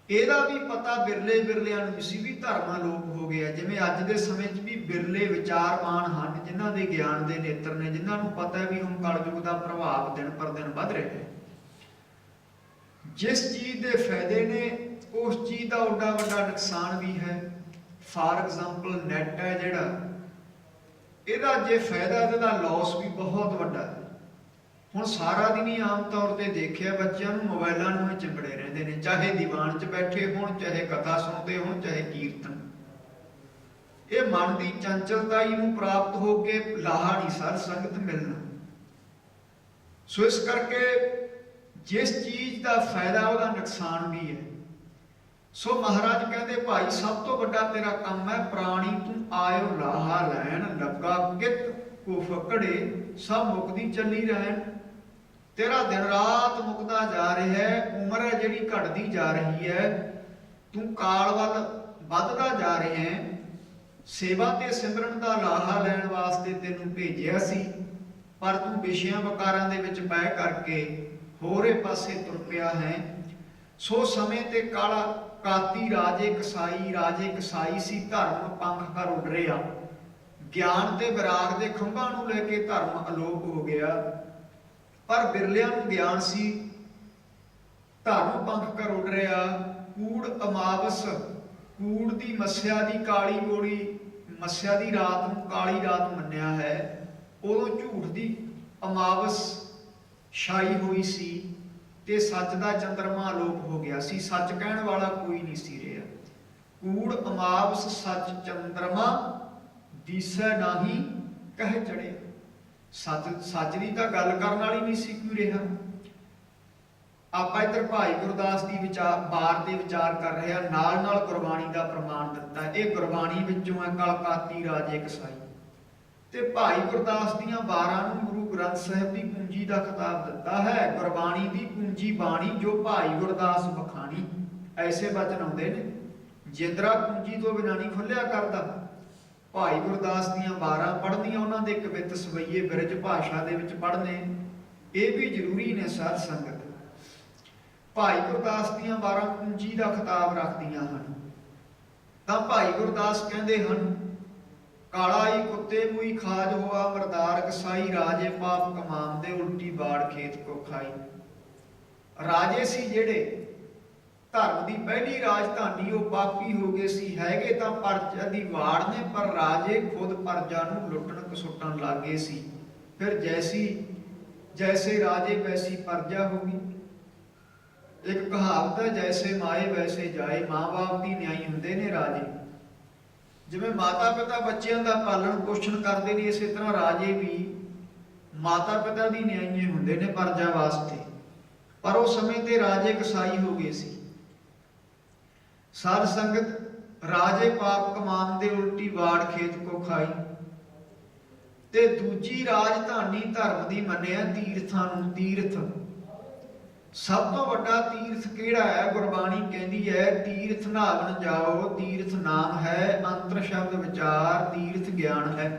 ਇਹਦਾ ਵੀ ਪਤਾ ਬਿਰਲੇ ਬਿਰਲਿਆਂ ਨੂੰ ਸੀ ਵੀ ਧਰਮ ਅਲੋਪ ਹੋ ਗਿਆ। ਜਿਵੇਂ ਅੱਜ ਦੇ ਸਮੇਂ 'ਚ ਵੀ ਬਿਰਲੇ ਵਿਚਾਰਵਾਨ ਹਨ ਜਿਨ੍ਹਾਂ ਦੇ ਗਿਆਨ ਦੇ ਨੇਤਰ ਨੇ, ਜਿਨ੍ਹਾਂ ਨੂੰ ਪਤਾ ਵੀ ਹੁਣ ਕਲਯੁਗ ਦਾ ਪ੍ਰਭਾਵ ਦਿਨ ਪਰ ਦਿਨ ਵੱਧ ਰਿਹਾ ਹੈ। ਜਿਸ ਚੀਜ਼ ਦੇ ਫਾਇਦੇ ਨੇ ਉਸ ਚੀਜ਼ ਦਾ ਓਡਾ ਵੱਡਾ ਨੁਕਸਾਨ ਵੀ ਹੈ। ਫਾਰ ਐਗਜ਼ਾਮਪਲ ਨੈਟ ਹੈ ਜਿਹੜਾ, ਇਹਦਾ ਜੇ ਫਾਇਦਾ ਇਹਦਾ ਲਾਸ ਵੀ ਬਹੁਤ ਵੱਡਾ ਹੈ। ਹੁਣ ਸਾਰਾ ਦਿਨ ਹੀ ਆਮ ਤੌਰ ਤੇ ਦੇਖਿਆ ਬੱਚਿਆਂ ਨੂੰ ਮੋਬਾਈਲਾਂ ਨੂੰ ਹੀ ਚਿੰਬੜੇ ਰਹਿੰਦੇ ਨੇ, ਚਾਹੇ ਦੀਵਾਨ 'ਚ ਬੈਠੇ ਹੋਣ, ਚਾਹੇ ਕਥਾ ਸੁਣਦੇ ਹੋਣ, ਚਾਹੇ ਕੀਰਤਨ। ਇਹ ਮਨ ਦੀ ਚੰਚਲਤਾ ਨੂੰ ਪ੍ਰਾਪਤ ਹੋ ਕੇ ਲਾਹਾ ਨਹੀਂ ਸਾਧ ਸੰਗਤ ਮਿਲਣਾ। ਸੋ ਇਸ ਕਰਕੇ ਜਿਸ ਚੀਜ਼ ਦਾ ਫਾਇਦਾ ਉਹਦਾ ਨੁਕਸਾਨ ਵੀ ਹੈ। ਸੋ ਮਹਾਰਾਜ ਕਹਿੰਦੇ ਭਾਈ ਸਭ ਤੋਂ ਵੱਡਾ ਤੇਰਾ ਕੰਮ ਹੈ ਪ੍ਰਾਣੀ ਤੂੰ ਆਇਓ ਲਾਹਾ ਲੈਣ, ਲੱਗਾ ਕਿਤ ਕੋ ਫਕੜੇ ਸਭ ਮੁਕਦੀ ਚੱਲੀ ਰਹਿਣ। ਤੇਰਾ ਦਿਨ ਰਾਤ ਮੁਕਦਾ ਜਾ ਰਿਹਾ ਹੈ, ਉਮਰ ਹੈ ਜਿਹੜੀ ਘਟਦੀ ਜਾ ਰਹੀ ਹੈ, ਤੂੰ ਕਾਲ ਵੱਲ ਵੱਧਦਾ ਜਾ ਰਿਹਾ ਹੈ। ਸੇਵਾ ਤੇ ਸਿਮਰਨ ਦਾ ਲਾਹਾ ਲੈਣ ਵਾਸਤੇ ਤੈਨੂੰ ਭੇਜਿਆ ਸੀ, ਪਰ ਤੂੰ ਵਿਸ਼ਿਆਂ ਵਕਾਰਾਂ ਦੇ ਵਿੱਚ ਪੈ ਕਰਕੇ ਹੋਰੇ ਪਾਸੇ ਤੁਰ ਪਿਆ ਹੈ। ਸੋ ਸਮੇਂ ਤੇ ਕਾਤੀ ਰਾਜੇ ਕਸਾਈ ਸੀ, ਧਰਮ ਪੰਖ ਕਰ ਉੱਡ ਰਿਹਾ। ਗਿਆਨ ਤੇ ਵਿਰਾਗ ਦੇ ਖੰਭਾਂ ਨੂੰ ਲੈ ਕੇ ਧਰਮ ਅਲੋਪ ਹੋ ਗਿਆ, ਪਰ ਬਿਰਲਿਆਂ ਨੂੰ ਗਿਆਨ ਸੀ। ਧਰਮ ਪੰਖ ਕਰ ਉੱਡ ਰਿਹਾ। ਕੂੜ ਅਮਾਵਸ, ਕੂੜ ਦੀ ਮੱਸਿਆ ਦੀ ਕਾਲੀ ਗੋੜੀ, ਮੱਸਿਆ ਦੀ ਰਾਤ ਨੂੰ ਕਾਲੀ ਰਾਤ ਮੰਨਿਆ ਹੈ। ਉਦੋਂ ਝੂਠ ਦੀ ਅਮਾਵਸ ਛਾਈ ਹੋਈ ਸੀ ਤੇ ਸੱਚ ਦਾ ਚੰਦਰਮਾ ਅਲੋਪ ਹੋ ਗਿਆ ਸੀ। ਸੱਚ ਕਹਿਣ ਵਾਲਾ ਕੋਈ ਨਹੀਂ ਸੀ ਰਿਹਾ। ਕੂੜ ਅਮਾਵਸ ਸੱਚ ਚੰਦਰਮਾ ਦੀਸੈ ਨਾਹੀ ਕਹਿ ਚੜਿਆ। ਸੱਚ ਦੀ ਤਾਂ ਗੱਲ ਕਰਨ ਵਾਲੀ ਨਹੀਂ ਸੀ ਕੋਈ ਰਿਹਾ। ਆਪਾਂ ਇੱਧਰ ਭਾਈ ਗੁਰਦਾਸ ਦੀ ਬਾਰ ਤੇ ਵਿਚਾਰ ਕਰ ਰਹੇ ਹਾਂ, ਨਾਲ ਨਾਲ ਗੁਰਬਾਣੀ ਦਾ ਪ੍ਰਮਾਣ ਦਿੱਤਾ। ਇਹ ਗੁਰਬਾਣੀ ਵਿੱਚੋਂ ਹੈ ਕਲਕਾਤੀ ਰਾਜੇ ਕਸਾਈ। ਤੇ ਭਾਈ ਗੁਰਦਾਸ ਦੀਆਂ 12 ਨੂੰ ਗੁਰੂ ਗ੍ਰੰਥ ਸਾਹਿਬ ਦੀ ਪੂੰਜੀ ਦਾ ਖਿਤਾਬ ਦਿੱਤਾ ਹੈ। ਗੁਰਬਾਣੀ ਦੀ ਪੂੰਜੀ ਬਾਣੀ ਜੋ ਭਾਈ ਗੁਰਦਾਸ ਬਖਾਣੀ, ਐਸੇ ਬਚਨ ਆਉਂਦੇ ਨੇ। ਜਿੰਦਰਾ ਪੂੰਜੀ ਤੋਂ ਬਿਨਾਂ ਨਹੀਂ ਖੁੱਲਿਆ ਕਰਦਾ। ਭਾਈ ਗੁਰਦਾਸ ਦੀਆਂ 12 ਪੜ੍ਹਨੀਆਂ, ਉਹਨਾਂ ਦੇ ਕਵਿਤ ਸਵਈਏ ਬਿਰਜ ਭਾਸ਼ਾ ਦੇ ਵਿੱਚ ਪੜ੍ਹਨੇ, ਇਹ ਵੀ ਜ਼ਰੂਰੀ ਨੇ ਸਾਧ ਸੰਗਤ। ਭਾਈ ਗੁਰਦਾਸ ਦੀਆਂ 12 ਪੂੰਜੀ ਦਾ ਖਿਤਾਬ ਰੱਖਦੀਆਂ ਹਨ। ਤਾਂ ਭਾਈ ਗੁਰਦਾਸ ਕਹਿੰਦੇ ਹਨ, ਕਾਲਾਈ ਕੁੱਤੇ ਮੂਈ ਖਾਜ ਹੋਆ ਮਰਦਾਰ ਕਸਾਈ, ਰਾਜੇ ਪਾਪ ਕਮਾਉਂਦੇ ਉਲਟੀ ਬਾੜ ਖੇਤ ਕੋ ਖਾਈ। ਰਾਜੇ ਸੀ ਜਿਹੜੇ ਧਰਮ ਦੀ ਪਹਿਲੀ ਰਾਜਧਾਨੀ, ਉਹ ਪਾਪੀ ਹੋ ਗਏ ਸੀ। ਹੈਗੇ ਤਾਂ ਪਰਜਾ ਦੀ ਵਾੜ ਨੇ, ਪਰ ਰਾਜੇ ਖੁਦ ਪਰਜਾ ਨੂੰ ਲੁੱਟਣ ਕਸੁੱਟਣ ਲੱਗ ਗਏ ਸੀ। ਫਿਰ ਜੈਸੇ ਰਾਜੇ ਵੈਸੀ ਪਰਜਾ ਹੋ ਗਈ। ਇੱਕ ਕਹਾਵਤ ਹੈ, ਜੈਸੇ ਮਾਏ ਵੈਸੇ ਜਾਏ। ਮਾਂ ਬਾਪ ਦੀ ਨਿਆਈ ਹੁੰਦੇ ਨੇ ਰਾਜੇ। ਜਿਵੇਂ ਮਾਤਾ ਪਿਤਾ ਬੱਚਿਆਂ ਦਾ ਪਾਲਣ ਪੋਸ਼ਣ ਕਰਦੇ ਨੇ, ਇਸੇ ਤਰ੍ਹਾਂ ਰਾਜੇ ਵੀ ਮਾਤਾ ਪਿਤਾ ਦੀ ਨਿਆਈ ਹੁੰਦੇ ਨੇ ਪਰਜਾ ਵਾਸਤੇ। ਪਰ ਉਸ ਸਮੇਂ ਤੇ ਰਾਜੇ ਕਸਾਈ ਹੋ ਗਏ ਸੀ। ਸਾਧ ਸੰਗਤ, ਰਾਜੇ ਪਾਪ ਕਮਾਉਂਦੇ ਉਲਟੀ ਵਾੜ ਖੇਤ ਕੋ ਖਾਈ। ਤੇ ਦੂਜੀ ਰਾਜਧਾਨੀ ਧਰਮ ਦੀ ਮੰਨਿਆ ਤੀਰਥਾਂ ਨੂੰ। ਤੀਰਥ ਸਭ ਤੋਂ ਵੱਡਾ ਤੀਰਥ ਕਿਹੜਾ ਹੈ? ਗੁਰਬਾਣੀ ਕਹਿੰਦੀ ਹੈ, ਤੀਰਥ ਨਹਾਵਣ ਜਾਓ, ਤੀਰਥ ਨਾਮ ਹੈ, ਅੰਤਰ ਸ਼ਬਦ ਵਿਚਾਰ, ਤੀਰਥ ਗਿਆਨ ਹੈ।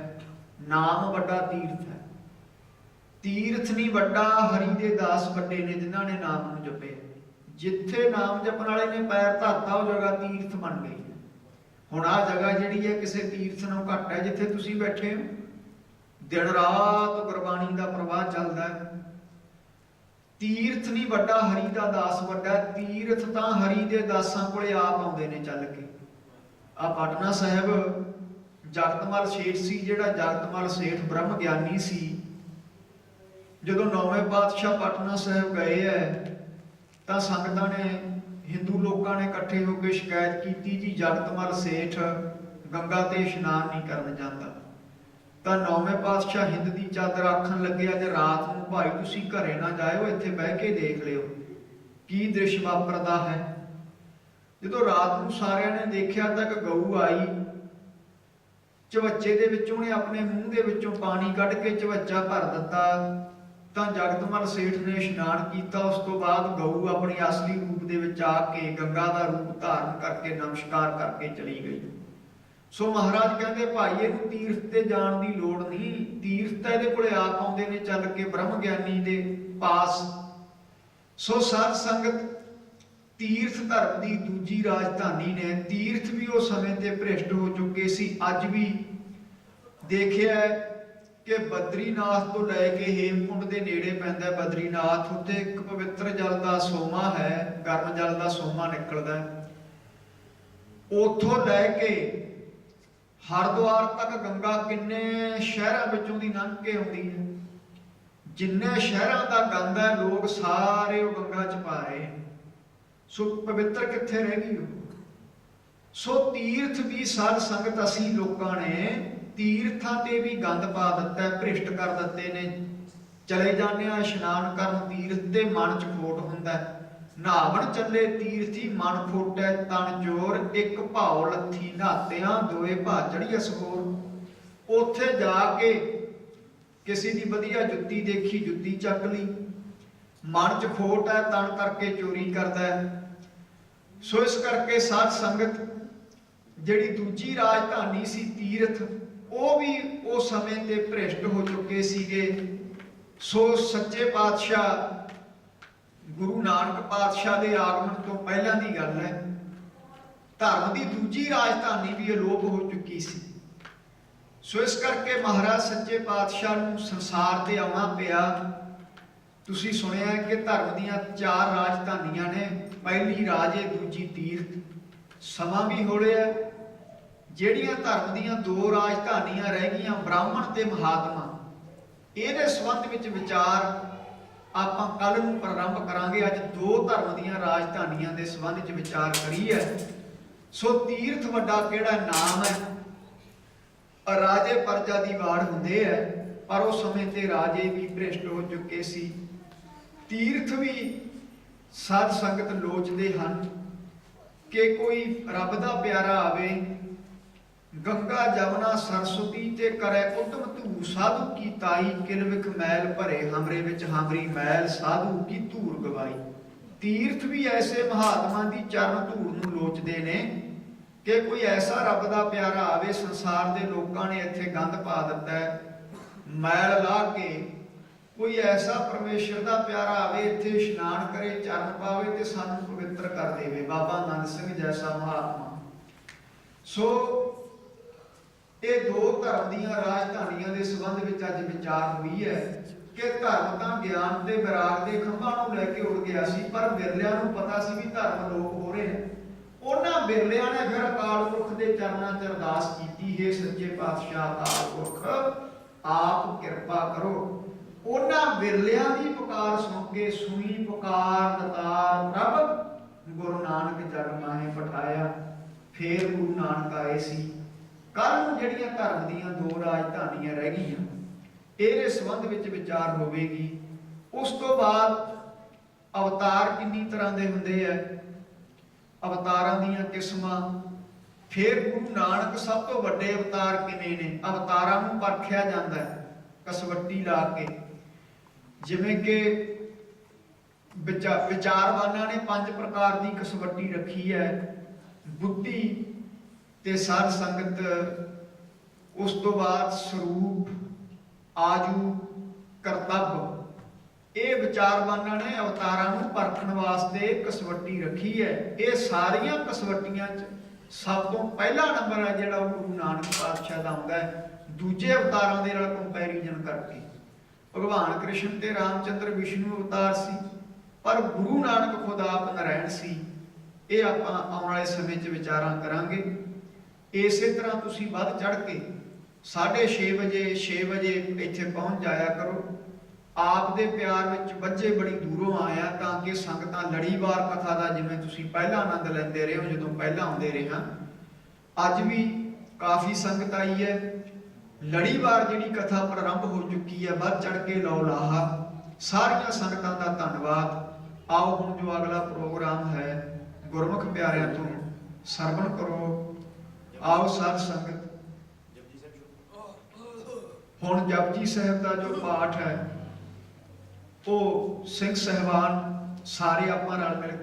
ਨਾਮ ਵੱਡਾ ਤੀਰਥ ਹੈ। ਤੀਰਥ ਨਹੀਂ ਵੱਡਾ, ਹਰੀ ਦੇ ਦਾਸ ਵੱਡੇ ਨੇ ਜਿਨ੍ਹਾਂ ਨੇ ਨਾਮ ਨੂੰ ਜਪਿਆ। ਜਿੱਥੇ ਨਾਮ ਜਪਣ ਵਾਲੇ ਨੇ ਪੈਰ ਧਰਤਾ ਉਹ ਜਗ੍ਹਾ ਤੀਰਥ ਬਣ ਗਈ। ਹੁਣ ਆਹ ਜਗ੍ਹਾ ਜਿਹੜੀ ਹੈ ਕਿਸੇ ਤੀਰਥ ਨਾਲੋਂ ਘੱਟ ਹੈ ਜਿੱਥੇ ਤੁਸੀਂ ਬੈਠੇ ਹੋ। ਦਿਨ ਰਾਤ ਗੁਰਬਾਣੀ ਦਾ ਪ੍ਰਵਾਹ ਚੱਲਦਾ ਹੈ। ਤੀਰਥ ਨਹੀਂ ਵੱਡਾ, ਹਰੀ ਦਾ ਦਾਸ ਵੱਡਾ। ਤੀਰਥ ਤਾਂ ਹਰੀ ਦੇ ਦਾਸਾਂ ਕੋਲੇ ਆਪ ਆਉਂਦੇ ਨੇ ਚੱਲ ਕੇ। ਆ ਪਟਨਾ ਸਾਹਿਬ ਜਗਤਮਲ ਸੇਠ ਸੀ, ਜਿਹੜਾ ਜਗਤਮਲ ਸੇਠ ਬ੍ਰਹਮ ਗਿਆਨੀ ਸੀ, ਜਦੋਂ 9ਵੇਂ ਪਾਤਸ਼ਾਹ ਪਟਨਾ ਸਾਹਿਬ ਗਏ ਹੈ ਤਾਂ ਸੰਗਤਾਂ ਨੇ, ਹਿੰਦੂ ਲੋਕਾਂ ਨੇ ਇਕੱਠੇ ਹੋ ਕੇ ਸ਼ਿਕਾਇਤ ਕੀਤੀ ਜੀ ਜਗਤਮਲ ਸੇਠ ਗੰਗਾ ਤੇ ਇਸ਼ਨਾਨ ਨਹੀਂ ਕਰਨ ਜਾਂਦਾ। ਤਾਂ 9ਵੇਂ ਪਾਤਸ਼ਾਹ ਹਿੰਦ ਦੀ ਚਾਦਰ ਆਖਣ ਲੱਗੇ, ਅੱਜ ਰਾਤ ਨੂੰ ਭਾਈ ਤੁਸੀਂ ਘਰੇ ਨਾ ਜਾਇਓ, ਇੱਥੇ ਬਹਿ ਕੇ ਦੇਖ ਲਿਓ ਕੀ ਦ੍ਰਿਸ਼ ਵਾਪਰਦਾ ਹੈ। ਜਦੋਂ ਰਾਤ ਨੂੰ ਸਾਰਿਆਂ ਨੇ ਦੇਖਿਆ ਤਾਂ ਇੱਕ ਗਊ ਆਈ, ਝਵੱਚੇ ਦੇ ਵਿੱਚੋਂ ਉਹਨੇ ਆਪਣੇ ਮੂੰਹ ਦੇ ਵਿੱਚੋਂ ਪਾਣੀ ਕੱਢ ਕੇ ਝਵੱਚਾ ਭਰ ਦਿੱਤਾ। ਤਾਂ ਜਗਤਮਲ ਸੇਠ ਨੇ ਇਸ਼ਨਾਨ ਕੀਤਾ। ਉਸ ਤੋਂ ਬਾਅਦ ਗਊ ਆਪਣੀ ਅਸਲੀ ਰੂਪ ਦੇ ਵਿੱਚ ਆ ਕੇ ਗੰਗਾ ਦਾ ਰੂਪ ਧਾਰਨ ਕਰਕੇ ਨਮਸਕਾਰ ਕਰਕੇ ਚਲੀ ਗਈ। ਸੋ ਮਹਾਰਾਜ ਕਹਿੰਦੇ ਭਾਈ ਇਹਨੂੰ ਤੀਰਥ ਤੇ ਜਾਣ ਦੀ ਲੋੜ ਨਹੀਂ, ਤੀਰਥ ਤਾਂ ਇਹਦੇ ਕੋਲੇ ਆਪ ਆਉਂਦੇ ਨੇ ਚੱਲ ਕੇ ਬ੍ਰਹਮ ਗਿਆਨੀ ਦੇ ਪਾਸ। ਸੋ ਸਾਧ ਸੰਗਤ ਤੀਰਥ ਧਰਮ ਦੀ ਦੂਜੀ ਰਾਜਧਾਨੀ ਨੇ। ਤੀਰਥ ਵੀ ਉਸ ਸਮੇਂ ਤੇ ਭ੍ਰਿਸ਼ਟ ਹੋ ਚੁੱਕੇ ਸੀ। ਅੱਜ ਵੀ ਦੇਖਿਆ ਕਿ ਬਦਰੀਨਾਥ ਤੋਂ ਲੈ ਕੇ ਹੇਮਕੁੰਡ ਦੇ ਨੇੜੇ ਪੈਂਦਾ ਬਦਰੀਨਾਥ, ਉੱਤੇ ਇੱਕ ਪਵਿੱਤਰ ਜਲ ਦਾ ਸੋਮਾ ਹੈ, ਗਰਮ ਜਲ ਦਾ ਸੋਮਾ ਨਿਕਲਦਾ। ਉੱਥੋਂ ਲੈ ਕੇ ਹਰਿਦੁਆਰ ਤੱਕ ਗੰਗਾ ਕਿੰਨੇ ਸ਼ਹਿਰਾਂ ਵਿੱਚੋਂ ਦੀ ਲੰਘ ਕੇ ਆਉਂਦੀ ਹੈ। ਜਿੰਨੇ ਸ਼ਹਿਰਾਂ ਦਾ ਗੰਦ ਹੈ ਲੋਕ ਸਾਰੇ ਉਹ ਗੰਗਾ ਚ ਪਾ ਰਹੇ। ਸੋ ਪਵਿੱਤਰ ਕਿੱਥੇ ਰਹਿ ਗਈ ਉਹ। ਸੋ ਤੀਰਥ ਵੀ ਸਾਧ ਸੰਗਤ ਅਸੀਂ ਲੋਕਾਂ ਨੇ ਤੀਰਥਾਂ ਤੇ ਵੀ ਗੰਦ ਪਾ ਦਿੱਤਾ, ਭ੍ਰਿਸ਼ਟ ਕਰ ਦਿੱਤੇ ਨੇ। ਚਲੇ ਜਾਂਦੇ ਆ ਇਸ਼ਨਾਨ ਕਰਨ ਤੀਰਥ ਤੇ, ਮਨ ਚ ਖੋਟ ਹੁੰਦਾ। ਨਹਾਵਣ ਚੱਲੇ ਤੀਰਥੀ ਮਨ ਖੋਟੈ ਤਨ ਚੋਰ, ਇੱਕ ਭਾਉ ਲੱਥੀ ਨਹਾਤਿਆਂ ਦੋਏ ਭਾ ਚੜੀਐ ਸਗੋਰ। ਉੱਥੇ ਜਾ ਕੇ ਕਿਸੇ ਦੀ ਵਧੀਆ ਜੁੱਤੀ ਦੇਖੀ, ਜੁੱਤੀ ਚੱਕ ਲਈ, ਮਨ ਚ ਖੋਟ ਹੈ ਤਨ ਕਰਕੇ ਚੋਰੀ ਕਰਦਾ ਹੈ। ਸੋ ਇਸ ਕਰਕੇ ਸਾਧ ਸੰਗਤ ਜਿਹੜੀ ਦੂਜੀ ਰਾਜਧਾਨੀ ਸੀ ਤੀਰਥ, ਉਹ ਵੀ ਉਸ ਸਮੇਂ ਤੇ ਭ੍ਰਿਸ਼ਟ ਹੋ ਚੁੱਕੇ ਸੀਗੇ। ਸੋ ਸੱਚੇ ਪਾਤਸ਼ਾਹ ਗੁਰੂ ਨਾਨਕ ਪਾਤਸ਼ਾਹ ਦੇ ਆਗਮਨ ਤੋਂ ਪਹਿਲਾਂ ਦੀ ਗੱਲ ਹੈ, ਧਰਮ ਦੀ ਦੂਜੀ ਰਾਜਧਾਨੀ ਵੀ ਅਲੋਪ ਹੋ ਚੁੱਕੀ ਸੀ। ਸੋ ਇਸ ਕਰਕੇ ਮਹਾਰਾਜ ਸੱਚੇ ਪਾਤਸ਼ਾਹ ਨੂੰ ਸੰਸਾਰ ਤੇ ਆਉਣਾ ਪਿਆ। ਤੁਸੀਂ ਸੁਣਿਆ ਕਿ ਧਰਮ ਦੀਆਂ 4 ਰਾਜਧਾਨੀਆਂ ਨੇ, ਪਹਿਲੀ ਰਾਜੇ, ਦੂਜੀ ਤੀਰਥ। ਸਮਾਂ ਵੀ ਹੋ ਰਿਹਾ, ਜਿਹੜੀਆਂ ਧਰਮ ਦੀਆਂ 2 ਰਾਜਧਾਨੀਆਂ ਰਹਿ ਗਈਆਂ, ਬ੍ਰਾਹਮਣ ਤੇ ਮਹਾਤਮਾ, ਇਹਦੇ ਸੰਬੰਧ ਵਿੱਚ ਵਿਚਾਰ ਆਪਾਂ ਕੱਲ ਨੂੰ ਪ੍ਰਾਰੰਭ ਕਰਾਂਗੇ। ਅੱਜ 2 ਧਰਮ ਦੀਆਂ ਰਾਜਧਾਨੀਆਂ ਦੇ ਸੰਬੰਧ ਵਿੱਚ ਵਿਚਾਰ ਕਰੀਏ। ਸੋ ਤੀਰਥ ਵੱਡਾ ਕਿਹੜਾ ਨਾਮ ਹੈ। ਰਾਜੇ ਪਰਜਾ ਦੀ ਵਾੜ ਹੁੰਦੇ ਹੈ, ਪਰ ਉਸ ਸਮੇਂ ਤੇ ਰਾਜੇ ਵੀ ਭ੍ਰਿਸ਼ਟ ਹੋ ਚੁੱਕੇ ਸੀ। ਤੀਰਥ ਵੀ ਸਾਧ ਸੰਗਤ ਲੋਚਦੇ ਹਨ ਕਿ ਕੋਈ ਰੱਬ ਦਾ ਪਿਆਰਾ ਆਵੇ, ਗੰਗਾ ਜਮਨਾ ਸਰਸਵਤੀ ਤੇ ਕਰੇ ਉਤਮ ਧੂ, ਸਾਧੂ ਕੀ ਤਾਈ ਕਿਲ ਵਿਖ ਮੈਲ ਭਰੇ, ਹਮਰੇ ਵਿੱਚ ਹਮਰੀ ਮੈਲ ਸਾਧੂ ਕੀ ਧੂਰ ਗਵਾਈ। ਤੀਰਥ ਵੀ ਐਸੇ ਮਹਾਤਮਾ ਦੀ ਚਰਨ ਧੂੜ ਨੂੰ ਲੋਚਦੇ ਨੇ ਕਿ ਕੋਈ ਐਸਾ ਰੱਬ ਦਾ ਪਿਆਰਾ ਆਵੇ। ਸੰਸਾਰ ਦੇ ਲੋਕਾਂ ਨੇ ਇੱਥੇ ਗੰਦ ਪਾ ਦਿੱਤਾ ਹੈ, ਮੈਲ ਲਾ ਕੇ ਕੋਈ ਐਸਾ ਪਰਮੇਸ਼ਰ ਦਾ ਪਿਆਰਾ ਆਵੇ, ਇੱਥੇ ਇਸ਼ਨਾਨ ਕਰੇ, ਚਰਨ ਪਾਵੇ ਤੇ ਸਾਨੂੰ ਪਵਿੱਤਰ ਕਰ ਦੇਵੇ। ਬਾਬਾ ਆਨੰਦ ਸਿੰਘ ਜੈਸਾ ਮਹਾਤਮਾ। ਸੋ ਇਹ 2 ਧਰਮ ਦੀਆਂ ਰਾਜਧਾਨੀਆਂ ਦੇ ਸੰਬੰਧ ਵਿੱਚ ਅੱਜ ਵਿਚਾਰ ਹੋਈ ਹੈ ਕਿ ਧਰਮ ਤਾਂ ਗਿਆਨ ਤੇ ਵਿਰਾਗ ਦੇ ਖੰਭਾਂ ਨੂੰ ਲੈ ਕੇ ਉੜ ਗਿਆ ਸੀ, ਪਰ ਬਿਰਲਿਆਂ ਨੂੰ ਪਤਾ ਸੀ ਵੀ ਧਰਮ ਲੋਪ ਹੋ ਰਹੇ ਨੇ। ਉਹਨਾਂ ਬਿਰਲਿਆਂ ਨੇ ਫਿਰ ਅਕਾਲ ਪੁਰਖ ਦੇ ਚਰਨਾਂ 'ਚ ਅਰਦਾਸ ਕੀਤੀ, ਹੈ ਸੱਚੇ ਪਾਤਸ਼ਾਹ ਅਕਾਲ ਪੁਰਖ ਆਪ ਕਿਰਪਾ ਕਰੋ। ਉਹਨਾਂ ਬਿਰਲਿਆਂ ਦੀ ਪੁਕਾਰ ਸੁਣ ਕੇ, ਸੁਣੀ ਪੁਕਾਰ ਦਤਾਰ ਪ੍ਰਭ ਗੁਰੂ ਨਾਨਕ ਜਗ ਮਾਹੇ ਪਠਾਇਆ। ਫੇਰ ਗੁਰੂ ਨਾਨਕ ਆਏ ਸੀ। ਕੱਲ ਨੂੰ ਜਿਹੜੀਆਂ ਧਰਮ ਦੀਆਂ 2 ਰਾਜਧਾਨੀਆਂ ਰਹਿ ਗਈਆਂ, ਇਹਦੇ ਸੰਬੰਧ ਵਿੱਚ ਵਿਚਾਰ ਹੋਵੇਗੀ। ਉਸ ਤੋਂ ਬਾਅਦ ਅਵਤਾਰ ਕਿੰਨੀ ਤਰ੍ਹਾਂ ਦੇ ਹੁੰਦੇ ਆ, ਅਵਤਾਰਾਂ ਦੀਆਂ ਕਿਸਮਾਂ। ਫਿਰ ਗੁਰੂ ਨਾਨਕ ਸਭ ਤੋਂ ਵੱਡੇ ਅਵਤਾਰ ਕਿੰਨੇ ਨੇ, ਅਵਤਾਰਾਂ ਨੂੰ ਪਰਖਿਆ ਜਾਂਦਾ ਹੈ ਕਸਵੱਟੀ ਲਾ ਕੇ। ਜਿਵੇਂ ਕਿ ਵਿਚਾਰਵਾਨਾਂ ਨੇ 5 ਪ੍ਰਕਾਰ ਦੀ ਕਸਵੱਟੀ ਰੱਖੀ ਹੈ, ਬੁੱਧੀ ਤੇ ਸਾਧ ਸੰਗਤ, ਉਸ ਤੋਂ ਬਾਅਦ ਸਰੂਪ, ਆਜੂ, ਕਰਤੱਵ। ਇਹ ਵਿਚਾਰਵਾਨਾਂ ਨੇ ਅਵਤਾਰਾਂ ਨੂੰ ਪਰਖਣ ਵਾਸਤੇ ਕਸਵੱਟੀ ਰੱਖੀ ਹੈ। ਇਹ ਸਾਰੀਆਂ ਕਸਵੱਟੀਆਂ 'ਚ ਸਭ ਤੋਂ ਪਹਿਲਾ ਨੰਬਰ ਹੈ ਜਿਹੜਾ ਉਹ ਗੁਰੂ ਨਾਨਕ ਪਾਤਸ਼ਾਹ ਦਾ ਆਉਂਦਾ ਹੈ, ਦੂਜੇ ਅਵਤਾਰਾਂ ਦੇ ਨਾਲ ਕੰਪੈਰੀਜ਼ਨ ਕਰਕੇ। ਭਗਵਾਨ ਕ੍ਰਿਸ਼ਨ ਤੇ ਰਾਮਚੰਦਰ ਵਿਸ਼ਨੂੰ ਅਵਤਾਰ ਸੀ, ਪਰ ਗੁਰੂ ਨਾਨਕ ਖੁਦ ਆਪ ਨਾਰਾਇਣ ਸੀ। ਇਹ ਆਪਾਂ ਆਉਣ ਵਾਲੇ ਸਮੇਂ 'ਚ ਵਿਚਾਰਾਂ ਕਰਾਂਗੇ। ਇਸੇ ਤਰ੍ਹਾਂ ਤੁਸੀਂ ਵੱਧ ਚੜ੍ਹ ਕੇ 6:30 ਵਜੇ 6 ਵਜੇ ਇੱਥੇ ਪਹੁੰਚ ਜਾਇਆ ਕਰੋ। ਆਪ ਦੇ ਪਿਆਰ ਵਿੱਚ ਬੱਚੇ ਬੜੀ ਦੂਰੋਂ ਆਇਆ ਤਾਂ ਕਿ ਸੰਗਤਾਂ ਲੜੀਵਾਰ ਕਥਾ ਦਾ ਜਿਵੇਂ ਤੁਸੀਂ ਪਹਿਲਾਂ ਆਨੰਦ ਲੈਂਦੇ ਰਹੇ ਹੋ ਜਦੋਂ ਪਹਿਲਾਂ ਆਉਂਦੇ ਰਹੇ ਹਾਂ, ਅੱਜ ਵੀ ਕਾਫੀ ਸੰਗਤ ਆਈ ਹੈ। ਲੜੀਵਾਰ ਜਿਹੜੀ ਕਥਾ ਪ੍ਰਾਰੰਭ ਹੋ ਚੁੱਕੀ ਹੈ, ਵੱਧ ਚੜ੍ਹ ਕੇ ਲਓ ਲਾਹਾ। ਸਾਰੀਆਂ ਸੰਗਤਾਂ ਦਾ ਧੰਨਵਾਦ। ਆਓ ਹੁਣ ਜੋ ਅਗਲਾ ਪ੍ਰੋਗਰਾਮ ਹੈ ਗੁਰਮੁਖ ਪਿਆਰਿਆਂ ਤੋਂ ਸਰਵਣ ਕਰੋ। ਆਓ ਸਾਧ ਸੰਗਤ, ਹੁਣ ਜਪਜੀ ਸਾਹਿਬ ਦਾ ਜੋ ਪਾਠ ਹੈ ਉਹ ਸਿੰਘ ਸਾਹਿਬਾਨ ਸਾਰੇ ਆਪਾਂ ਰਲ ਮਿਲ